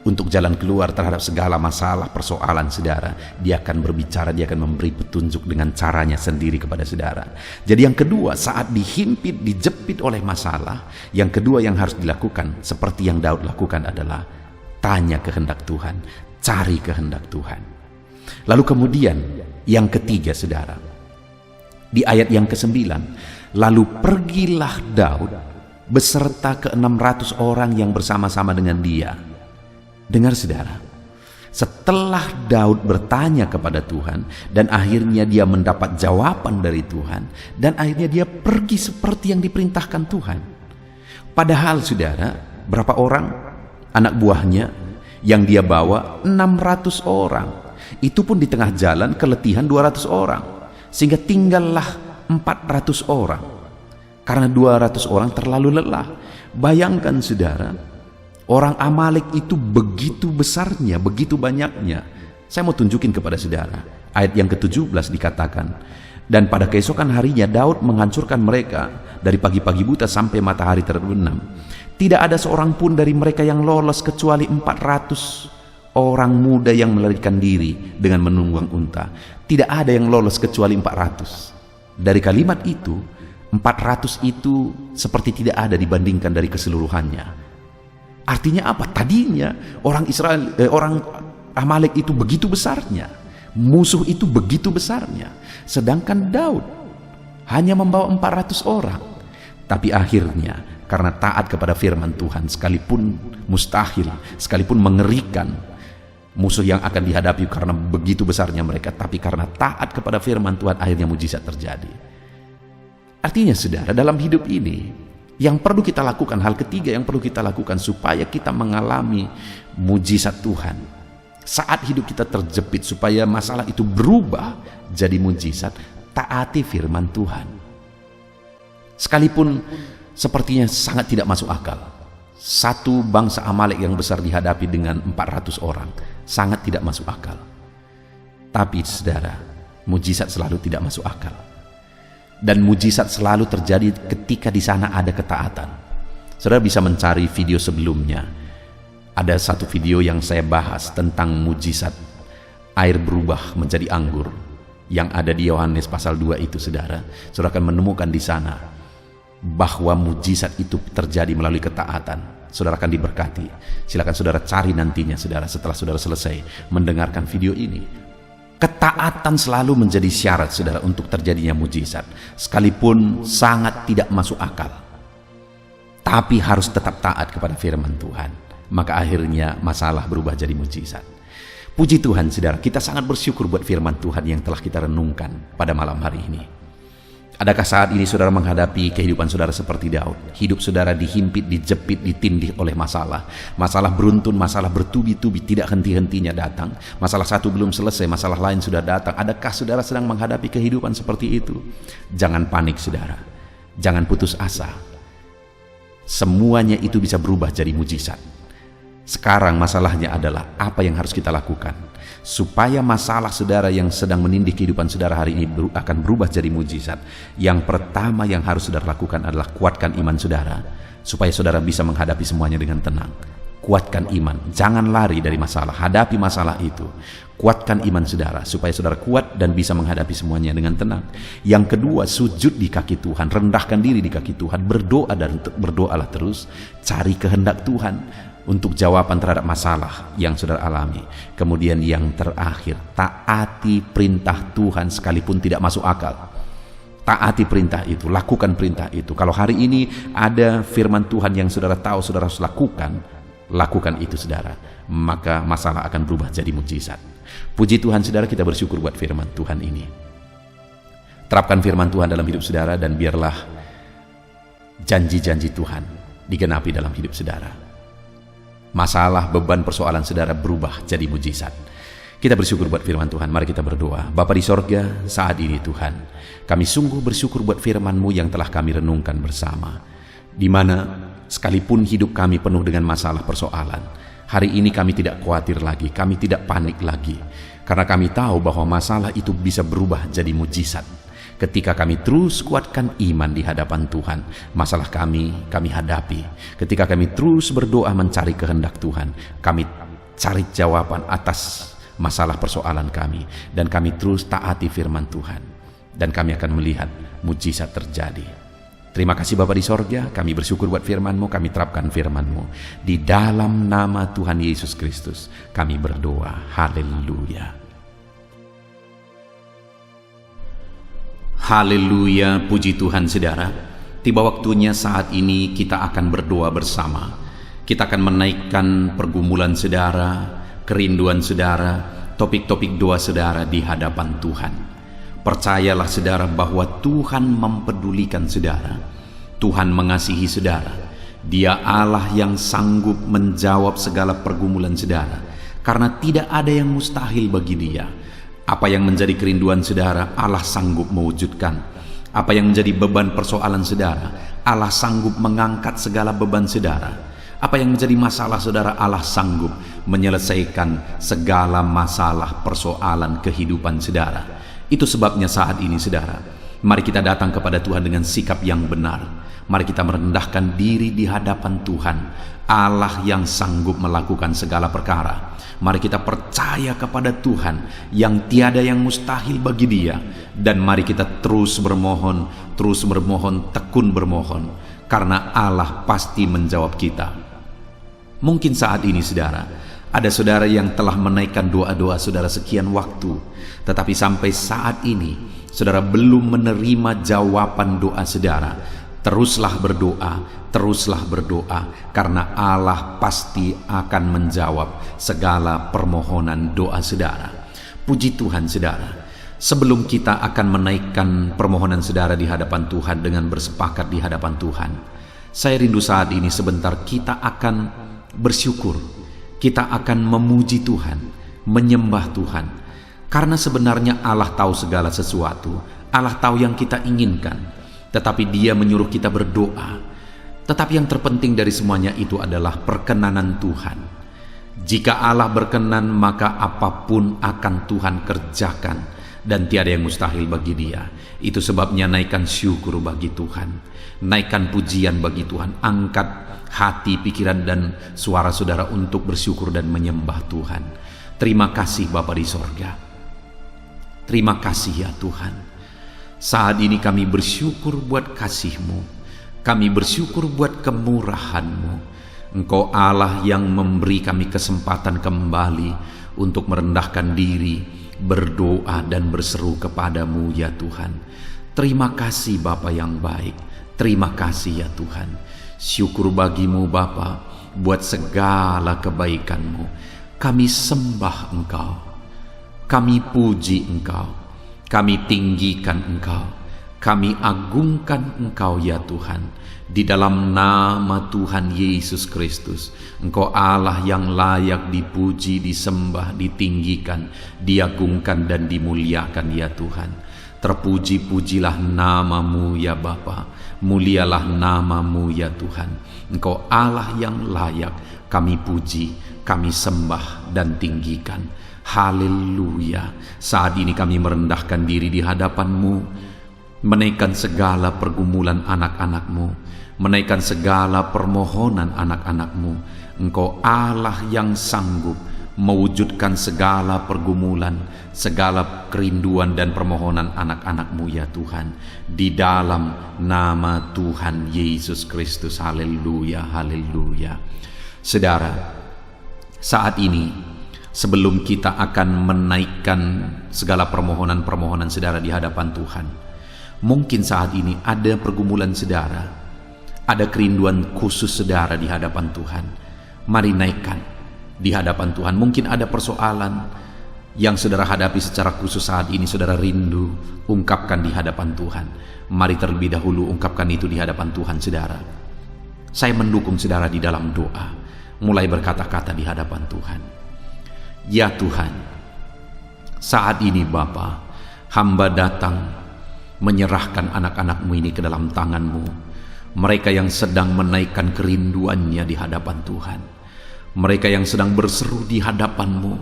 untuk jalan keluar terhadap segala masalah persoalan saudara, dia akan berbicara, dia akan memberi petunjuk dengan caranya sendiri kepada saudara. Jadi yang kedua, saat dihimpit, dijepit oleh masalah, yang kedua yang harus dilakukan seperti yang Daud lakukan adalah tanya kehendak Tuhan, cari kehendak Tuhan. Lalu kemudian yang ketiga, saudara, di ayat yang ke-9, lalu pergilah Daud beserta ke-600 orang yang bersama-sama dengan dia. Dengar saudara, setelah Daud bertanya kepada Tuhan dan akhirnya dia mendapat jawaban dari Tuhan, dan akhirnya dia pergi seperti yang diperintahkan Tuhan. Padahal saudara, berapa orang anak buahnya yang dia bawa? 600 orang. Itu pun di tengah jalan keletihan 200 orang, sehingga tinggallah 400 orang karena 200 orang terlalu lelah. Bayangkan saudara, orang Amalek itu begitu besarnya, begitu banyaknya. Saya mau tunjukin kepada saudara. Ayat yang ke-17 dikatakan, dan pada keesokan harinya Daud menghancurkan mereka dari pagi-pagi buta sampai matahari terbenam. Tidak ada seorang pun dari mereka yang lolos kecuali 400 orang muda yang melarikan diri dengan menunggang unta. Tidak ada yang lolos kecuali 400. Dari kalimat itu, 400 itu seperti tidak ada dibandingkan dari keseluruhannya. Artinya apa? Tadinya orang Amalek itu begitu besarnya, musuh itu begitu besarnya, sedangkan Daud hanya membawa 400 orang. Tapi akhirnya karena taat kepada firman Tuhan, sekalipun mustahil, sekalipun mengerikan musuh yang akan dihadapi karena begitu besarnya mereka, tapi karena taat kepada firman Tuhan, akhirnya mujizat terjadi. Artinya saudara, dalam hidup ini yang perlu kita lakukan, hal ketiga yang perlu kita lakukan supaya kita mengalami mujizat Tuhan saat hidup kita terjepit, supaya masalah itu berubah jadi mujizat, taati firman Tuhan. Sekalipun sepertinya sangat tidak masuk akal, satu bangsa Amalek yang besar dihadapi dengan 400 orang, sangat tidak masuk akal. Tapi saudara, mujizat selalu tidak masuk akal. Dan mujizat selalu terjadi ketika di sana ada ketaatan. Saudara bisa mencari video sebelumnya. Ada satu video yang saya bahas tentang mujizat air berubah menjadi anggur yang ada di Yohanes pasal 2 itu, saudara. Saudara akan menemukan di sana bahwa mujizat itu terjadi melalui ketaatan. Saudara akan diberkati. Silakan saudara cari nantinya, saudara, setelah saudara selesai mendengarkan video ini. Ketaatan selalu menjadi syarat, saudara, untuk terjadinya mujizat, sekalipun sangat tidak masuk akal. Tapi harus tetap taat kepada firman Tuhan, maka akhirnya masalah berubah jadi mujizat. Puji Tuhan saudara, kita sangat bersyukur buat firman Tuhan yang telah kita renungkan pada malam hari ini. Adakah saat ini saudara menghadapi kehidupan saudara seperti Daud? Hidup saudara dihimpit, dijepit, ditindih oleh masalah. Masalah beruntun, masalah bertubi-tubi, tidak henti-hentinya datang. Masalah satu belum selesai, masalah lain sudah datang. Adakah saudara sedang menghadapi kehidupan seperti itu? Jangan panik saudara, jangan putus asa. Semuanya itu bisa berubah jadi mujizat. Sekarang masalahnya adalah apa yang harus kita lakukan supaya masalah saudara yang sedang menindih kehidupan saudara hari ini akan berubah jadi mujizat. Yang pertama yang harus saudara lakukan adalah kuatkan iman saudara supaya saudara bisa menghadapi semuanya dengan tenang. Kuatkan iman, jangan lari dari masalah, hadapi masalah itu. Kuatkan iman saudara supaya saudara kuat dan bisa menghadapi semuanya dengan tenang. Yang kedua, sujud di kaki Tuhan, rendahkan diri di kaki Tuhan, berdoa dan berdoalah terus, cari kehendak Tuhan untuk jawaban terhadap masalah yang saudara alami. Kemudian yang terakhir, taati perintah Tuhan sekalipun tidak masuk akal. Taati perintah itu, lakukan perintah itu. Kalau hari ini ada firman Tuhan yang saudara tahu saudara harus lakukan itu saudara, maka masalah akan berubah jadi mujizat. Puji Tuhan saudara, kita bersyukur buat firman Tuhan ini. Terapkan firman Tuhan dalam hidup saudara dan biarlah janji-janji Tuhan digenapi dalam hidup saudara. Masalah, beban, persoalan saudara berubah jadi mujizat. Kita bersyukur buat firman Tuhan. Mari kita berdoa. Bapa di sorga, saat ini Tuhan, kami sungguh bersyukur buat firman-Mu yang telah kami renungkan bersama. Di mana sekalipun hidup kami penuh dengan masalah persoalan, hari ini kami tidak khawatir lagi, kami tidak panik lagi. Karena kami tahu bahwa masalah itu bisa berubah jadi mujizat. Ketika kami terus kuatkan iman di hadapan Tuhan, masalah kami hadapi. Ketika kami terus berdoa mencari kehendak Tuhan, kami cari jawaban atas masalah persoalan kami. Dan kami terus taati firman Tuhan. Dan kami akan melihat mujizat terjadi. Terima kasih Bapa di sorga, kami bersyukur buat firman-Mu, kami terapkan firman-Mu. Di dalam nama Tuhan Yesus Kristus, kami berdoa. Haleluya. Haleluya, puji Tuhan saudara. Tiba waktunya saat ini kita akan berdoa bersama. Kita akan menaikkan pergumulan saudara, kerinduan saudara, topik-topik doa saudara di hadapan Tuhan. Percayalah saudara bahwa Tuhan mempedulikan saudara. Tuhan mengasihi saudara. Dia Allah yang sanggup menjawab segala pergumulan saudara, karena tidak ada yang mustahil bagi Dia. Apa yang menjadi kerinduan saudara, Allah sanggup mewujudkan. Apa yang menjadi beban persoalan saudara, Allah sanggup mengangkat segala beban saudara. Apa yang menjadi masalah saudara, Allah sanggup menyelesaikan segala masalah persoalan kehidupan saudara. Itu sebabnya saat ini saudara, mari kita datang kepada Tuhan dengan sikap yang benar. Mari kita merendahkan diri di hadapan Tuhan, Allah yang sanggup melakukan segala perkara. Mari kita percaya kepada Tuhan yang tiada yang mustahil bagi Dia. Dan mari kita terus bermohon, tekun bermohon, karena Allah pasti menjawab kita. Mungkin saat ini saudara, ada saudara yang telah menaikkan doa-doa saudara sekian waktu, tetapi sampai saat ini saudara belum menerima jawaban doa saudara. Teruslah berdoa, karena Allah pasti akan menjawab segala permohonan doa saudara. Puji Tuhan saudara, sebelum kita akan menaikkan permohonan saudara di hadapan Tuhan dengan bersepakat di hadapan Tuhan, saya rindu saat ini sebentar kita akan bersyukur, kita akan memuji Tuhan, menyembah Tuhan. Karena sebenarnya Allah tahu segala sesuatu, Allah tahu yang kita inginkan. Tetapi Dia menyuruh kita berdoa. Tetapi yang terpenting dari semuanya itu adalah perkenanan Tuhan. Jika Allah berkenan, maka apapun akan Tuhan kerjakan, dan tiada yang mustahil bagi Dia. Itu sebabnya naikkan syukur bagi Tuhan, naikkan pujian bagi Tuhan. Angkat hati, pikiran, dan suara saudara untuk bersyukur dan menyembah Tuhan. Terima kasih Bapa di sorga. Terima kasih ya Tuhan. Saat ini kami bersyukur buat kasih-Mu, kami bersyukur buat kemurahan-Mu. Engkau Allah yang memberi kami kesempatan kembali untuk merendahkan diri, berdoa dan berseru kepadamu ya Tuhan. Terima kasih Bapa yang baik, terima kasih ya Tuhan. Syukur bagimu Bapa buat segala kebaikan-Mu. kami sembah Engkau, kami puji Engkau, kami tinggikan Engkau, kami agungkan Engkau ya Tuhan. Di dalam nama Tuhan Yesus Kristus, Engkau Allah yang layak dipuji, disembah, ditinggikan, diagungkan dan dimuliakan ya Tuhan. Terpuji-pujilah namamu ya Bapa, mulialah namamu ya Tuhan. Engkau Allah yang layak kami puji, kami sembah dan tinggikan. Haleluya. Saat ini kami merendahkan diri di hadapan-Mu, menaikkan segala pergumulan anak-anak-Mu, menaikkan segala permohonan anak-anak-Mu. Engkau Allah yang sanggup mewujudkan segala pergumulan, segala kerinduan dan permohonan anak-anak-Mu ya Tuhan, di dalam nama Tuhan Yesus Kristus. Haleluya, haleluya. Saudara, saat ini sebelum kita akan menaikkan segala permohonan-permohonan saudara di hadapan Tuhan, mungkin saat ini ada pergumulan saudara, ada kerinduan khusus saudara di hadapan Tuhan. Mari naikkan di hadapan Tuhan. Mungkin ada persoalan yang saudara hadapi secara khusus saat ini, saudara rindu, ungkapkan di hadapan Tuhan. Mari terlebih dahulu ungkapkan itu di hadapan Tuhan saudara. Saya mendukung saudara di dalam doa, mulai berkata-kata di hadapan Tuhan. Ya Tuhan, saat ini Bapa, hamba datang menyerahkan anak-anak-Mu ini ke dalam tangan-Mu. Mereka yang sedang menaikkan kerinduannya di hadapan Tuhan, mereka yang sedang berseru di hadapan-Mu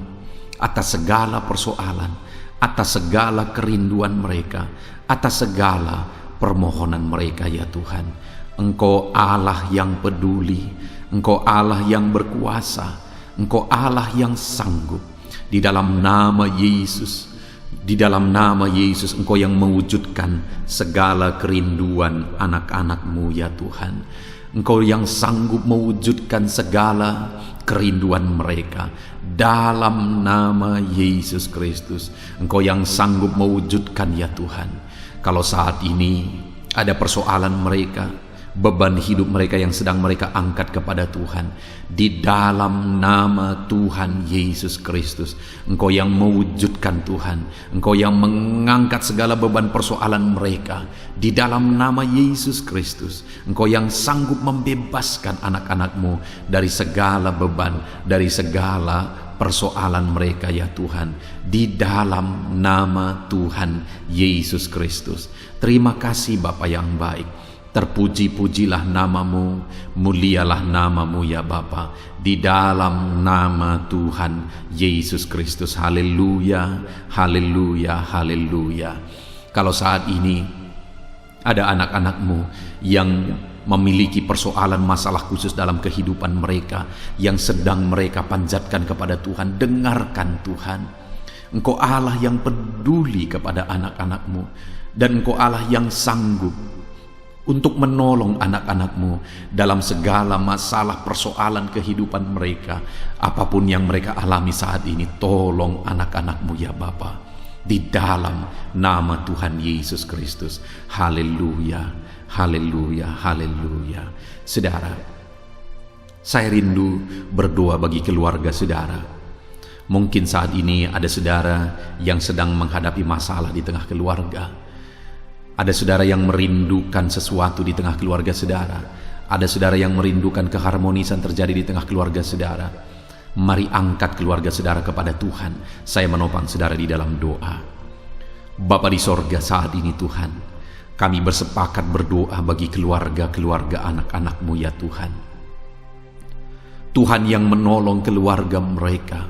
atas segala persoalan, atas segala kerinduan mereka, atas segala permohonan mereka ya Tuhan. Engkau Allah yang peduli, Engkau Allah yang berkuasa, Engkau Allah yang sanggup. Di dalam nama Yesus, di dalam nama Yesus, Engkau yang mewujudkan segala kerinduan anak-anak-Mu ya Tuhan. Engkau yang sanggup mewujudkan segala kerinduan mereka dalam nama Yesus Kristus. Engkau yang sanggup mewujudkan ya Tuhan. Kalau saat ini ada persoalan mereka, beban hidup mereka yang sedang mereka angkat kepada Tuhan, di dalam nama Tuhan Yesus Kristus, Engkau yang mewujudkan Tuhan, Engkau yang mengangkat segala beban persoalan mereka di dalam nama Yesus Kristus. Engkau yang sanggup membebaskan anak-anak-Mu dari segala beban, dari segala persoalan mereka ya Tuhan, di dalam nama Tuhan Yesus Kristus. Terima kasih Bapa yang baik. Terpuji-pujilah namamu, mulialah namamu ya Bapa, di dalam nama Tuhan Yesus Kristus. Haleluya, haleluya, haleluya. Kalau saat ini ada anak-anak-Mu yang memiliki persoalan masalah khusus dalam kehidupan mereka, yang sedang mereka panjatkan kepada Tuhan, dengarkan Tuhan. Engkau Allah yang peduli kepada anak-anak-Mu, dan Engkau Allah yang sanggup untuk menolong anak-anak-Mu dalam segala masalah persoalan kehidupan mereka. Apapun yang mereka alami saat ini, tolong anak-anak-Mu ya Bapa, di dalam nama Tuhan Yesus Kristus. Haleluya, haleluya, haleluya. Saudara, saya rindu berdoa bagi keluarga saudara. Mungkin saat ini ada saudara yang sedang menghadapi masalah di tengah keluarga. Ada saudara yang merindukan sesuatu di tengah keluarga saudara. Ada saudara yang merindukan keharmonisan terjadi di tengah keluarga saudara. Mari angkat keluarga saudara kepada Tuhan. Saya menopang saudara di dalam doa. Bapa di sorga, saat ini Tuhan, kami bersepakat berdoa bagi keluarga-keluarga anak-anak-Mu ya Tuhan. Tuhan yang menolong keluarga mereka.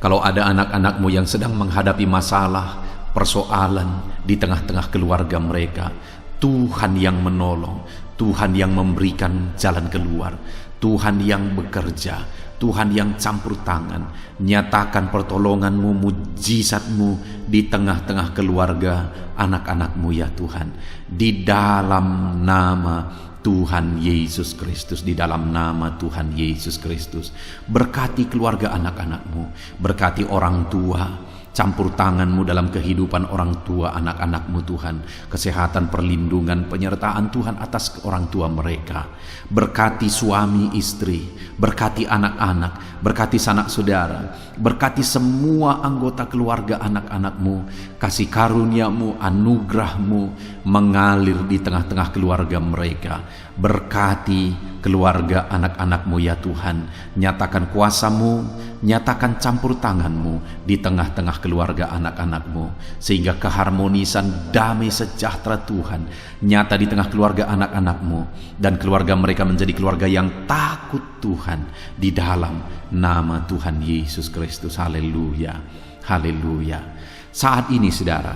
Kalau ada anak-anak-Mu yang sedang menghadapi masalah, persoalan di tengah-tengah keluarga mereka, Tuhan yang menolong, Tuhan yang memberikan jalan keluar, Tuhan yang bekerja, Tuhan yang campur tangan. Nyatakan pertolongan-Mu, mujizat-Mu di tengah-tengah keluarga anak-anak-Mu ya Tuhan, di dalam nama Tuhan Yesus Kristus, di dalam nama Tuhan Yesus Kristus. Berkati keluarga anak-anak-Mu, berkati orang tua, Campur tangan-Mu dalam kehidupan orang tua anak-anak-Mu Tuhan. Kesehatan, perlindungan, penyertaan Tuhan atas orang tua mereka. Berkati suami istri, berkati anak-anak, berkati sanak saudara, berkati semua anggota keluarga anak-anak-Mu. Kasih karunia-Mu, anugerah-Mu mengalir di tengah-tengah keluarga mereka. Berkati keluarga anak-anak-Mu ya Tuhan. Nyatakan kuasa-Mu, nyatakan campur tangan-Mu di tengah-tengah keluarga anak-anak-Mu, sehingga keharmonisan, damai sejahtera Tuhan nyata di tengah keluarga anak-anak-Mu, dan keluarga mereka menjadi keluarga yang takut Tuhan di dalam nama Tuhan Yesus Kristus. Haleluya, haleluya. Saat ini saudara,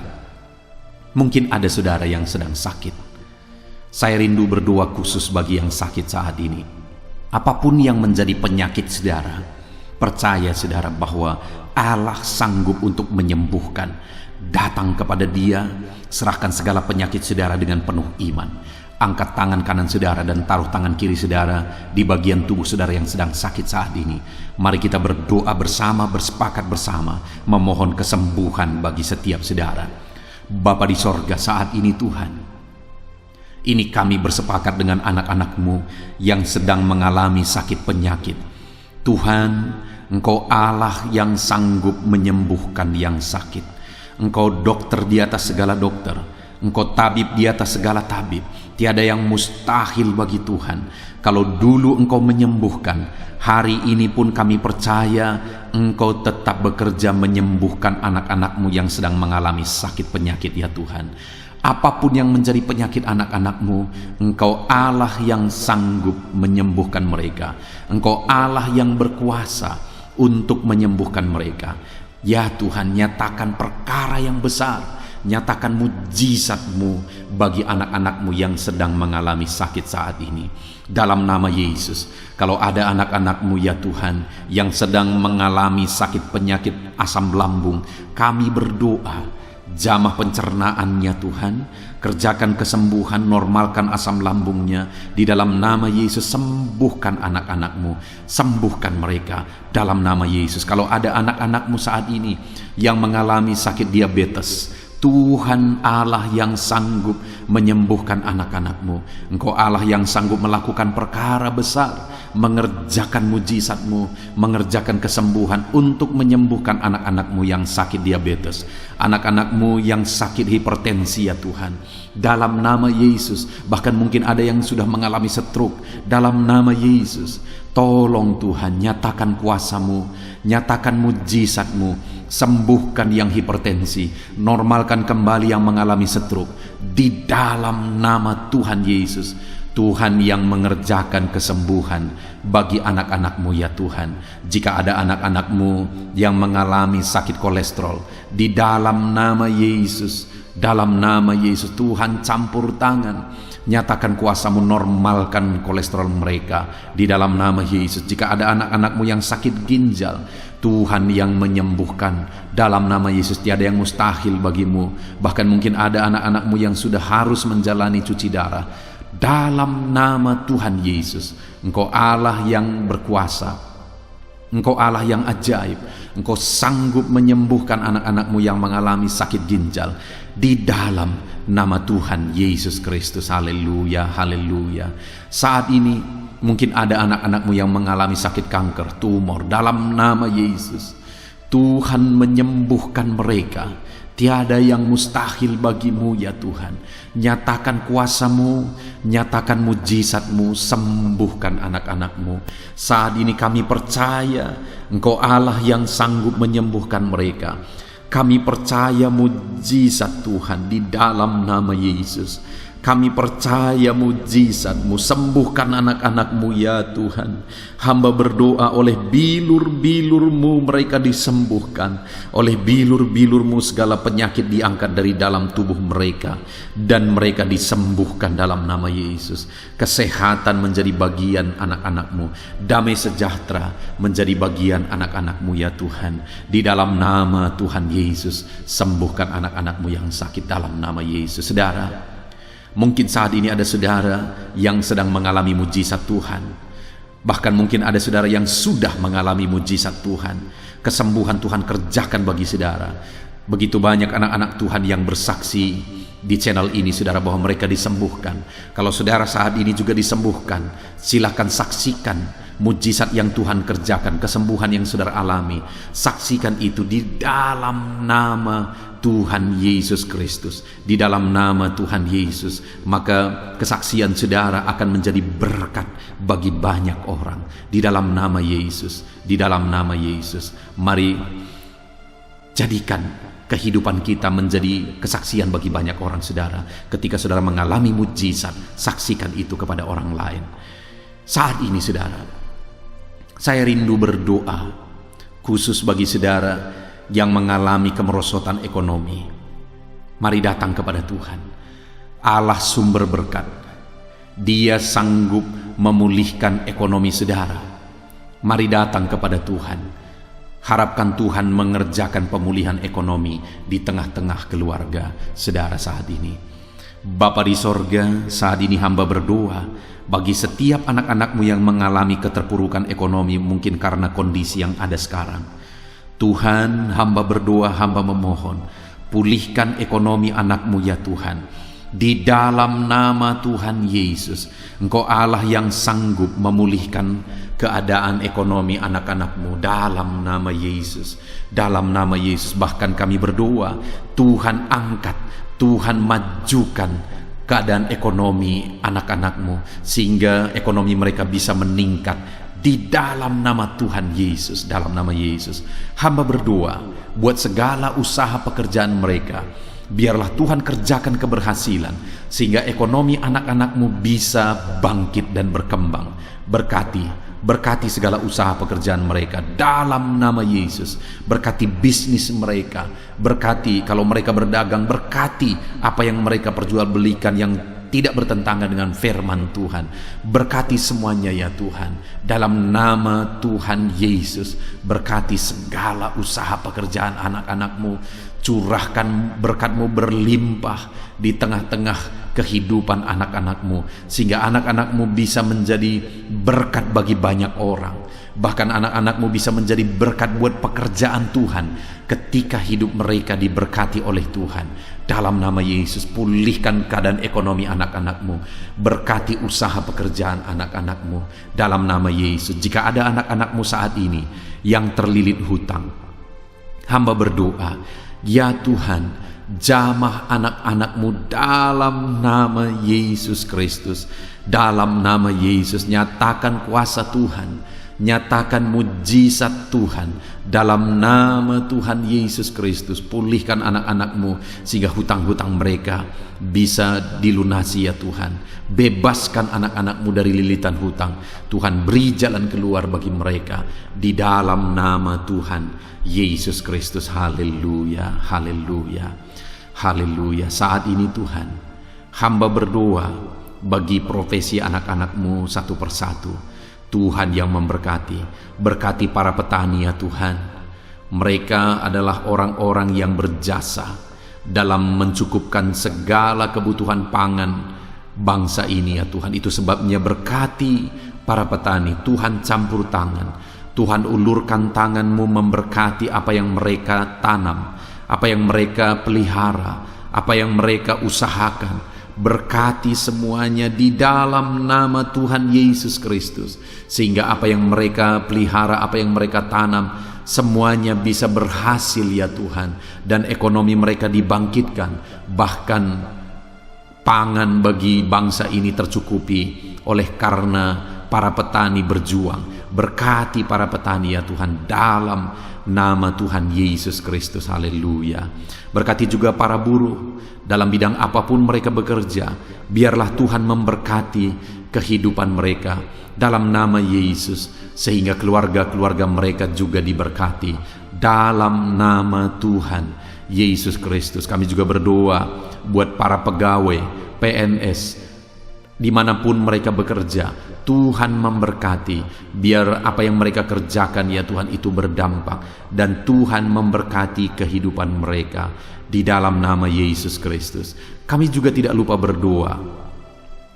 mungkin ada saudara yang sedang sakit. Saya rindu berdoa khusus bagi yang sakit saat ini. Apapun yang menjadi penyakit saudara, percaya saudara bahwa Allah sanggup untuk menyembuhkan. Datang kepada Dia, serahkan segala penyakit saudara dengan penuh iman. Angkat tangan kanan saudara dan taruh tangan kiri saudara di bagian tubuh saudara yang sedang sakit saat ini. Mari kita berdoa bersama, bersepakat bersama, memohon kesembuhan bagi setiap saudara. Bapa di sorga, saat ini Tuhan, ini kami bersepakat dengan anak-anak-Mu yang sedang mengalami sakit penyakit. Tuhan, Engkau Allah yang sanggup menyembuhkan yang sakit. Engkau dokter di atas segala dokter. Engkau tabib di atas segala tabib. Tiada yang mustahil bagi Tuhan. Kalau dulu Engkau menyembuhkan, hari ini pun kami percaya Engkau tetap bekerja menyembuhkan anak-anak-Mu yang sedang mengalami sakit penyakit ya Tuhan. Apapun yang menjadi penyakit anak-anak-Mu, Engkau Allah yang sanggup menyembuhkan mereka. Engkau Allah yang berkuasa untuk menyembuhkan mereka. Ya Tuhan, nyatakan perkara yang besar, nyatakan mujizat-Mu bagi anak-anak-Mu yang sedang mengalami sakit saat ini. Dalam nama Yesus, kalau ada anak-anak-Mu ya Tuhan yang sedang mengalami sakit penyakit asam lambung, kami berdoa, jamah pencernaannya Tuhan, kerjakan kesembuhan, normalkan asam lambungnya. Di dalam nama Yesus, sembuhkan anak-anak-Mu, sembuhkan mereka dalam nama Yesus. Kalau ada anak-anak-Mu saat ini yang mengalami sakit diabetes, Tuhan Allah yang sanggup menyembuhkan anak-anak-Mu. Engkau Allah yang sanggup melakukan perkara besar, mengerjakan mujizat-Mu, mengerjakan kesembuhan untuk menyembuhkan anak-anak-Mu yang sakit diabetes, anak-anak-Mu yang sakit hipertensi ya Tuhan. Dalam nama Yesus, bahkan mungkin ada yang sudah mengalami stroke. Dalam nama Yesus, tolong Tuhan, nyatakan kuasa-Mu, nyatakan mujizat-Mu, sembuhkan yang hipertensi, normalkan kembali yang mengalami stroke. Di dalam nama Tuhan Yesus, Tuhan yang mengerjakan kesembuhan bagi anak-anak-Mu ya Tuhan. Jika ada anak-anak-Mu yang mengalami sakit kolesterol, di dalam nama Yesus, dalam nama Yesus, Tuhan campur tangan, nyatakan kuasa-Mu, normalkan kolesterol mereka di dalam nama Yesus. Jika ada anak-anak-Mu yang sakit ginjal, Tuhan yang menyembuhkan dalam nama Yesus. Tiada yang mustahil bagi-Mu. Bahkan mungkin ada anak-anak-Mu yang sudah harus menjalani cuci darah. Dalam nama Tuhan Yesus, Engkau Allah yang berkuasa, Engkau Allah yang ajaib. Engkau sanggup menyembuhkan anak-anak-Mu yang mengalami sakit ginjal di dalam nama Tuhan Yesus Kristus. Haleluya, haleluya. Saat ini mungkin ada anak-anak-Mu yang mengalami sakit kanker, tumor. Dalam nama Yesus, Tuhan menyembuhkan mereka. Tiada yang mustahil bagi-Mu ya Tuhan. Nyatakan kuasa-Mu, nyatakan mujizat-Mu, sembuhkan anak-anak-Mu. Saat ini kami percaya Engkau Allah yang sanggup menyembuhkan mereka. Kami percaya mujizat Tuhan di dalam nama Yesus. Kami percaya mujizat-Mu, sembuhkan anak-anak-Mu ya Tuhan. Hamba berdoa oleh bilur-bilur-Mu mereka disembuhkan. Oleh bilur-bilur-Mu segala penyakit diangkat dari dalam tubuh mereka, dan mereka disembuhkan dalam nama Yesus. Kesehatan menjadi bagian anak-anak-Mu, damai sejahtera menjadi bagian anak-anak-Mu ya Tuhan. Di dalam nama Tuhan Yesus, sembuhkan anak-anak-Mu yang sakit dalam nama Yesus. Saudara, mungkin saat ini ada saudara yang sedang mengalami mujizat Tuhan. Bahkan mungkin ada saudara yang sudah mengalami mujizat Tuhan. Kesembuhan Tuhan kerjakan bagi saudara. Begitu banyak anak-anak Tuhan yang bersaksi di channel ini, saudara, bahwa mereka disembuhkan. Kalau saudara saat ini juga disembuhkan, silakan saksikan mujizat yang Tuhan kerjakan, kesembuhan yang saudara alami. Saksikan itu di dalam nama Tuhan Yesus Kristus. Di dalam nama Tuhan Yesus, maka kesaksian saudara akan menjadi berkat bagi banyak orang. Di dalam nama Yesus, di dalam nama Yesus. Mari jadikan kehidupan kita menjadi kesaksian bagi banyak orang, saudara. Ketika saudara mengalami mujizat, saksikan itu kepada orang lain. Saat ini, saudara, saya rindu berdoa khusus bagi saudara yang mengalami kemerosotan ekonomi. Mari datang kepada Tuhan, Allah sumber berkat. Dia sanggup memulihkan ekonomi saudara. Mari datang kepada Tuhan. Harapkan Tuhan mengerjakan pemulihan ekonomi di tengah-tengah keluarga saudara saat ini. Bapa di sorga, saat ini hamba berdoa bagi setiap anak-anakmu yang mengalami keterpurukan ekonomi, mungkin karena kondisi yang ada sekarang. Tuhan, hamba berdoa, hamba memohon, pulihkan ekonomi anakmu ya Tuhan. Di dalam nama Tuhan Yesus, Engkau Allah yang sanggup memulihkan keadaan ekonomi anak-anakmu. Dalam nama Yesus, dalam nama Yesus. Bahkan kami berdoa, Tuhan angkat, Tuhan majukan keadaan ekonomi anak-anakmu, sehingga ekonomi mereka bisa meningkat. Di dalam nama Tuhan Yesus, dalam nama Yesus. Hamba berdoa buat segala usaha pekerjaan mereka. Biarlah Tuhan kerjakan keberhasilan, sehingga ekonomi anak-anakmu bisa bangkit dan berkembang. Berkati segala usaha pekerjaan mereka dalam nama Yesus. Berkati bisnis mereka, berkati kalau mereka berdagang, berkati apa yang mereka perjualbelikan yang tidak bertentangan dengan firman Tuhan. Berkati semuanya ya Tuhan, dalam nama Tuhan Yesus. Berkati segala usaha pekerjaan anak-anakmu. Curahkan berkat-Mu berlimpah di tengah-tengah kehidupan anak-anakmu, sehingga anak-anakmu bisa menjadi berkat bagi banyak orang. Bahkan anak-anakmu bisa menjadi berkat buat pekerjaan Tuhan ketika hidup mereka diberkati oleh Tuhan. Dalam nama Yesus, pulihkan keadaan ekonomi anak-anakmu. Berkati usaha pekerjaan anak-anakmu. Dalam nama Yesus, jika ada anak-anakmu saat ini yang terlilit hutang, hamba berdoa, ya Tuhan, jamah anak-anakmu dalam nama Yesus Kristus. Dalam nama Yesus, nyatakan kuasa Tuhan, nyatakan mujizat Tuhan. Dalam nama Tuhan Yesus Kristus, pulihkan anak-anakmu sehingga hutang-hutang mereka bisa dilunasi ya Tuhan. Bebaskan anak-anakmu dari lilitan hutang. Tuhan, beri jalan keluar bagi mereka di dalam nama Tuhan Yesus Kristus. Haleluya, haleluya, haleluya. Saat ini Tuhan, hamba berdoa bagi profesi anak-anakmu satu persatu. Tuhan yang memberkati. Berkati para petani ya Tuhan. Mereka adalah orang-orang yang berjasa dalam mencukupkan segala kebutuhan pangan bangsa ini ya Tuhan. Itu sebabnya berkati para petani. Tuhan campur tangan, Tuhan ulurkan tangan-Mu memberkati apa yang mereka tanam, apa yang mereka pelihara, apa yang mereka usahakan. Berkati semuanya di dalam nama Tuhan Yesus Kristus, sehingga apa yang mereka pelihara, apa yang mereka tanam, semuanya bisa berhasil ya Tuhan, dan ekonomi mereka dibangkitkan. Bahkan pangan bagi bangsa ini tercukupi oleh karena para petani berjuang. Berkati para petani ya Tuhan dalam nama Tuhan Yesus Kristus. Haleluya. Berkati juga para buruh dalam bidang apapun mereka bekerja. Biarlah Tuhan memberkati kehidupan mereka dalam nama Yesus, sehingga keluarga-keluarga mereka juga diberkati dalam nama Tuhan Yesus Kristus. Kami juga berdoa buat para pegawai PNS dimanapun mereka bekerja. Tuhan memberkati, biar apa yang mereka kerjakan ya Tuhan itu berdampak, dan Tuhan memberkati kehidupan mereka di dalam nama Yesus Kristus. Kami juga tidak lupa berdoa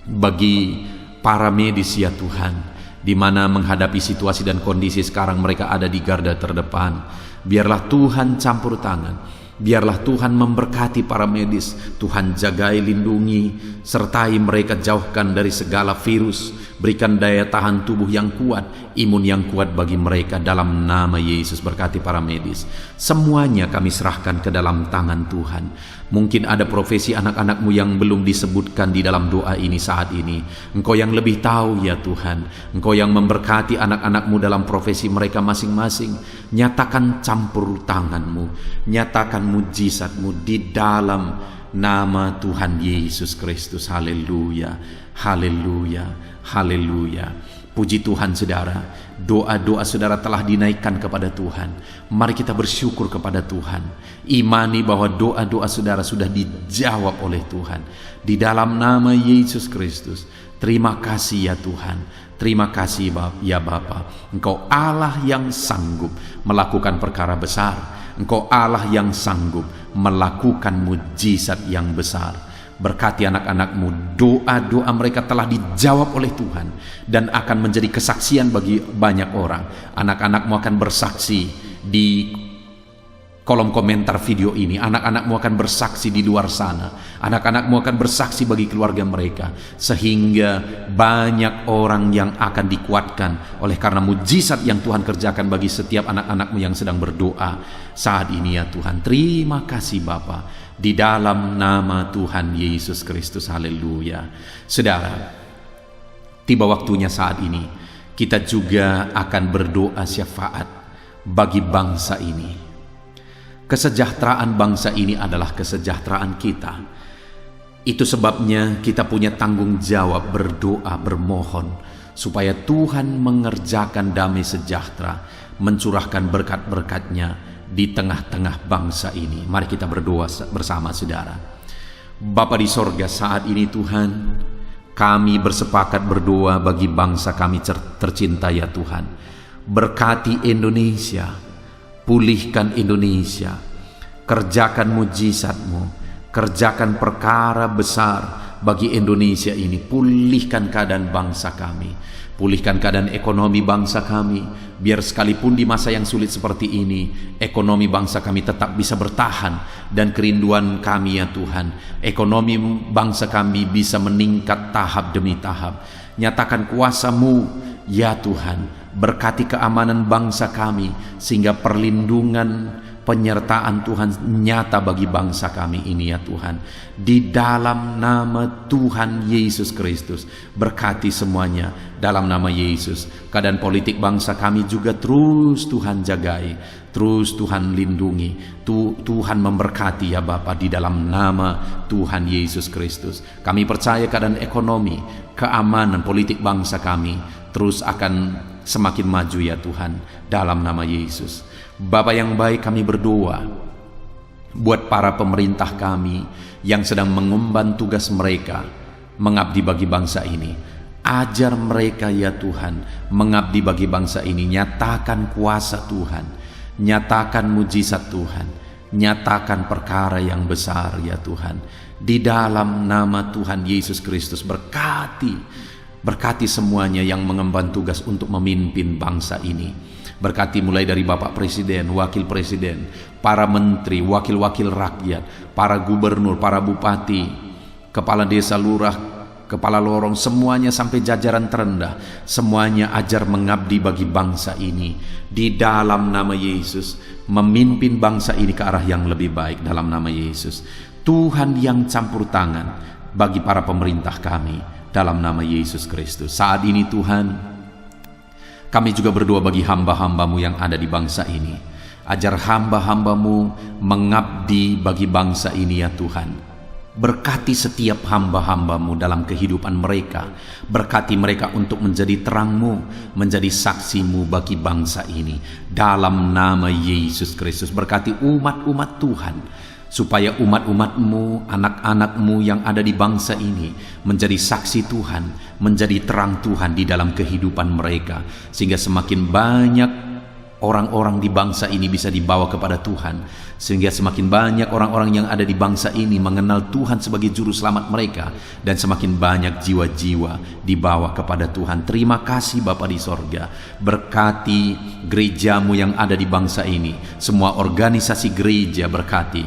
bagi para medis ya Tuhan, di mana menghadapi situasi dan kondisi sekarang mereka ada di garda terdepan. Biarlah Tuhan campur tangan. Biarlah Tuhan memberkati para medis. Tuhan jagai, lindungi, sertai mereka, jauhkan dari segala virus. Berikan daya tahan tubuh yang kuat, imun yang kuat bagi mereka dalam nama Yesus. Berkati para medis. Semuanya kami serahkan ke dalam tangan Tuhan. Mungkin ada profesi anak-anakmu yang belum disebutkan di dalam doa ini saat ini. Engkau yang lebih tahu ya Tuhan. Engkau yang memberkati anak-anakmu dalam profesi mereka masing-masing. Nyatakan campur tanganmu, nyatakan mujizatmu di dalam nama Tuhan Yesus Kristus. Haleluya, haleluya, haleluya. Puji Tuhan saudara, doa-doa saudara telah dinaikkan kepada Tuhan. Mari kita bersyukur kepada Tuhan. Imani bahwa doa-doa saudara sudah dijawab oleh Tuhan. Di dalam nama Yesus Kristus. Terima kasih ya Tuhan. Terima kasih ya Bapa. Engkau Allah yang sanggup melakukan perkara besar. Engkau Allah yang sanggup melakukan mujizat yang besar. Berkati anak-anakmu, doa-doa mereka telah dijawab oleh Tuhan dan akan menjadi kesaksian bagi banyak orang. Anak-anakmu akan bersaksi di kolom komentar video ini. Anak-anakmu akan bersaksi di luar sana. Anak-anakmu akan bersaksi bagi keluarga mereka, sehingga banyak orang yang akan dikuatkan oleh karena mujizat yang Tuhan kerjakan bagi setiap anak-anakmu yang sedang berdoa saat ini ya Tuhan. Terima kasih Bapa. Di dalam nama Tuhan Yesus Kristus. Haleluya. Saudara, tiba waktunya saat ini kita juga akan berdoa syafaat bagi bangsa ini. Kesejahteraan bangsa ini adalah kesejahteraan kita. Itu sebabnya kita punya tanggung jawab berdoa, bermohon supaya Tuhan mengerjakan damai sejahtera, mencurahkan berkat-berkat-Nya di tengah-tengah bangsa ini. Mari kita berdoa bersama saudara. Bapa di sorga, saat ini Tuhan, kami bersepakat berdoa bagi bangsa kami tercinta ya Tuhan. Berkati Indonesia, pulihkan Indonesia, kerjakan mujizat-Mu, kerjakan perkara besar bagi Indonesia ini. Pulihkan keadaan bangsa kami, pulihkan keadaan ekonomi bangsa kami, biar sekalipun di masa yang sulit seperti ini, ekonomi bangsa kami tetap bisa bertahan. Dan kerinduan kami ya Tuhan, ekonomi bangsa kami bisa meningkat tahap demi tahap. Nyatakan kuasa-Mu ya Tuhan, berkati keamanan bangsa kami, sehingga perlindungan, penyertaan Tuhan nyata bagi bangsa kami ini ya Tuhan. Di dalam nama Tuhan Yesus Kristus, berkati semuanya dalam nama Yesus. Keadaan politik bangsa kami juga terus Tuhan jagai, terus Tuhan lindungi, Tuhan memberkati ya Bapa, di dalam nama Tuhan Yesus Kristus. Kami percaya keadaan ekonomi, keamanan politik bangsa kami terus akan semakin maju ya Tuhan, dalam nama Yesus. Bapa yang baik, kami berdoa buat para pemerintah kami yang sedang mengemban tugas mereka mengabdi bagi bangsa ini. Ajar mereka ya Tuhan mengabdi bagi bangsa ini. Nyatakan kuasa Tuhan, nyatakan mujizat Tuhan, nyatakan perkara yang besar ya Tuhan. Di dalam nama Tuhan Yesus Kristus, berkati semuanya yang mengemban tugas untuk memimpin bangsa ini. Berkati mulai dari Bapak Presiden, Wakil Presiden, para menteri, wakil-wakil rakyat, para gubernur, para bupati, kepala desa, lurah, kepala lorong, semuanya sampai jajaran terendah. Semuanya ajar mengabdi bagi bangsa ini. Di dalam nama Yesus, memimpin bangsa ini ke arah yang lebih baik dalam nama Yesus. Tuhan yang campur tangan bagi para pemerintah kami dalam nama Yesus Kristus. Saat ini Tuhan, kami juga berdoa bagi hamba-hamba-Mu yang ada di bangsa ini. Ajar hamba-hamba-Mu mengabdi bagi bangsa ini ya Tuhan. Berkati setiap hamba-hamba-Mu dalam kehidupan mereka. Berkati mereka untuk menjadi terang-Mu, menjadi saksi-Mu bagi bangsa ini. Dalam nama Yesus Kristus, berkati umat-umat Tuhan, supaya umat-umat-Mu, anak-anak-Mu yang ada di bangsa ini menjadi saksi Tuhan, menjadi terang Tuhan di dalam kehidupan mereka, sehingga semakin banyak orang-orang di bangsa ini bisa dibawa kepada Tuhan, sehingga semakin banyak orang-orang yang ada di bangsa ini mengenal Tuhan sebagai juru selamat mereka, dan semakin banyak jiwa-jiwa dibawa kepada Tuhan. Terima kasih Bapa di sorga. Berkati gerejamu yang ada di bangsa ini, semua organisasi gereja berkati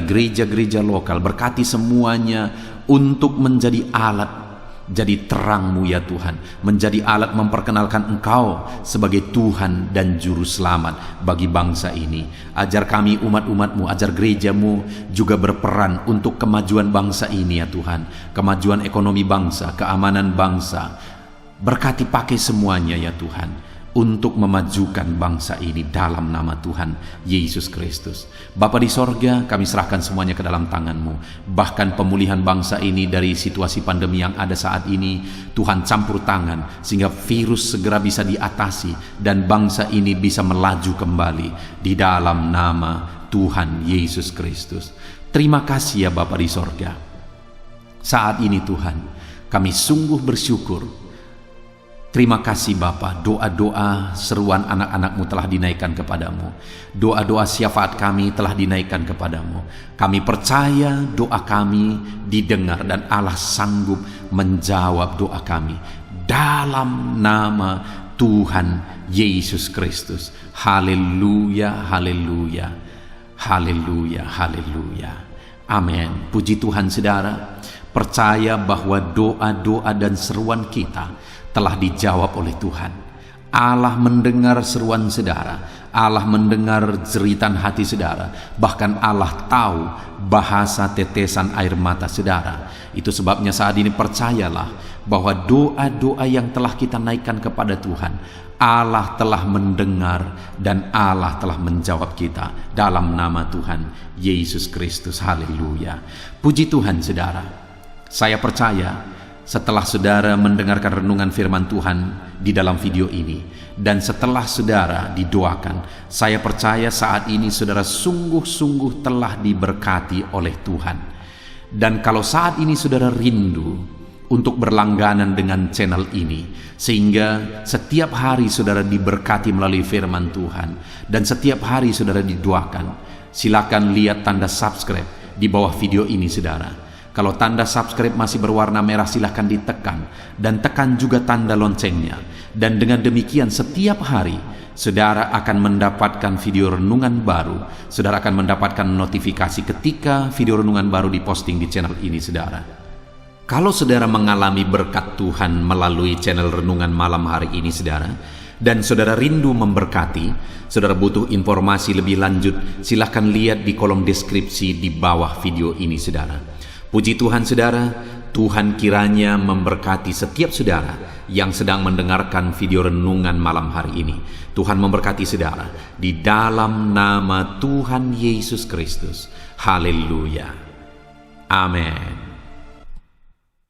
gereja-gereja lokal, berkati semuanya untuk menjadi alat, jadi terang-Mu ya Tuhan, menjadi alat memperkenalkan Engkau sebagai Tuhan dan Juru Selamat bagi bangsa ini. Ajar kami umat-umat-Mu, ajar gereja-Mu juga berperan untuk kemajuan bangsa ini ya Tuhan, kemajuan ekonomi bangsa, keamanan bangsa. Berkati pakai semuanya ya Tuhan, untuk memajukan bangsa ini dalam nama Tuhan Yesus Kristus. Bapa di sorga, kami serahkan semuanya ke dalam tangan-Mu. Bahkan pemulihan bangsa ini dari situasi pandemi yang ada saat ini, Tuhan campur tangan sehingga virus segera bisa diatasi dan bangsa ini bisa melaju kembali di dalam nama Tuhan Yesus Kristus. Terima kasih ya Bapa di sorga. Saat ini Tuhan, kami sungguh bersyukur. Terima kasih Bapa, doa-doa seruan anak-anak-Mu telah dinaikkan kepadamu. Doa-doa syafaat kami telah dinaikkan kepadamu. Kami percaya doa kami didengar dan Allah sanggup menjawab doa kami. Dalam nama Tuhan Yesus Kristus. Haleluya, haleluya, haleluya, haleluya. Amin. Puji Tuhan saudara. Percaya bahwa doa-doa dan seruan kita telah dijawab oleh Tuhan. Allah mendengar seruan saudara, Allah mendengar jeritan hati saudara, bahkan Allah tahu bahasa tetesan air mata saudara. Itu sebabnya saat ini percayalah bahwa doa-doa yang telah kita naikkan kepada Tuhan, Allah telah mendengar dan Allah telah menjawab kita dalam nama Tuhan Yesus Kristus. Haleluya. Puji Tuhan saudara. Saya percaya setelah saudara mendengarkan renungan firman Tuhan di dalam video ini, dan setelah saudara didoakan, saya percaya saat ini saudara sungguh-sungguh telah diberkati oleh Tuhan. Dan kalau saat ini saudara rindu untuk berlangganan dengan channel ini, sehingga setiap hari saudara diberkati melalui firman Tuhan, dan setiap hari saudara didoakan, silakan lihat tanda subscribe di bawah video ini saudara. Kalau tanda subscribe masih berwarna merah, silahkan ditekan, dan tekan juga tanda loncengnya. Dan dengan demikian setiap hari saudara akan mendapatkan video renungan baru. Saudara akan mendapatkan notifikasi ketika video renungan baru diposting di channel ini saudara. Kalau saudara mengalami berkat Tuhan melalui channel renungan malam hari ini saudara, dan saudara rindu memberkati, saudara butuh informasi lebih lanjut, silahkan lihat di kolom deskripsi di bawah video ini saudara. Puji Tuhan saudara, Tuhan kiranya memberkati setiap saudara yang sedang mendengarkan video renungan malam hari ini. Tuhan memberkati saudara di dalam nama Tuhan Yesus Kristus. Haleluya. Amin.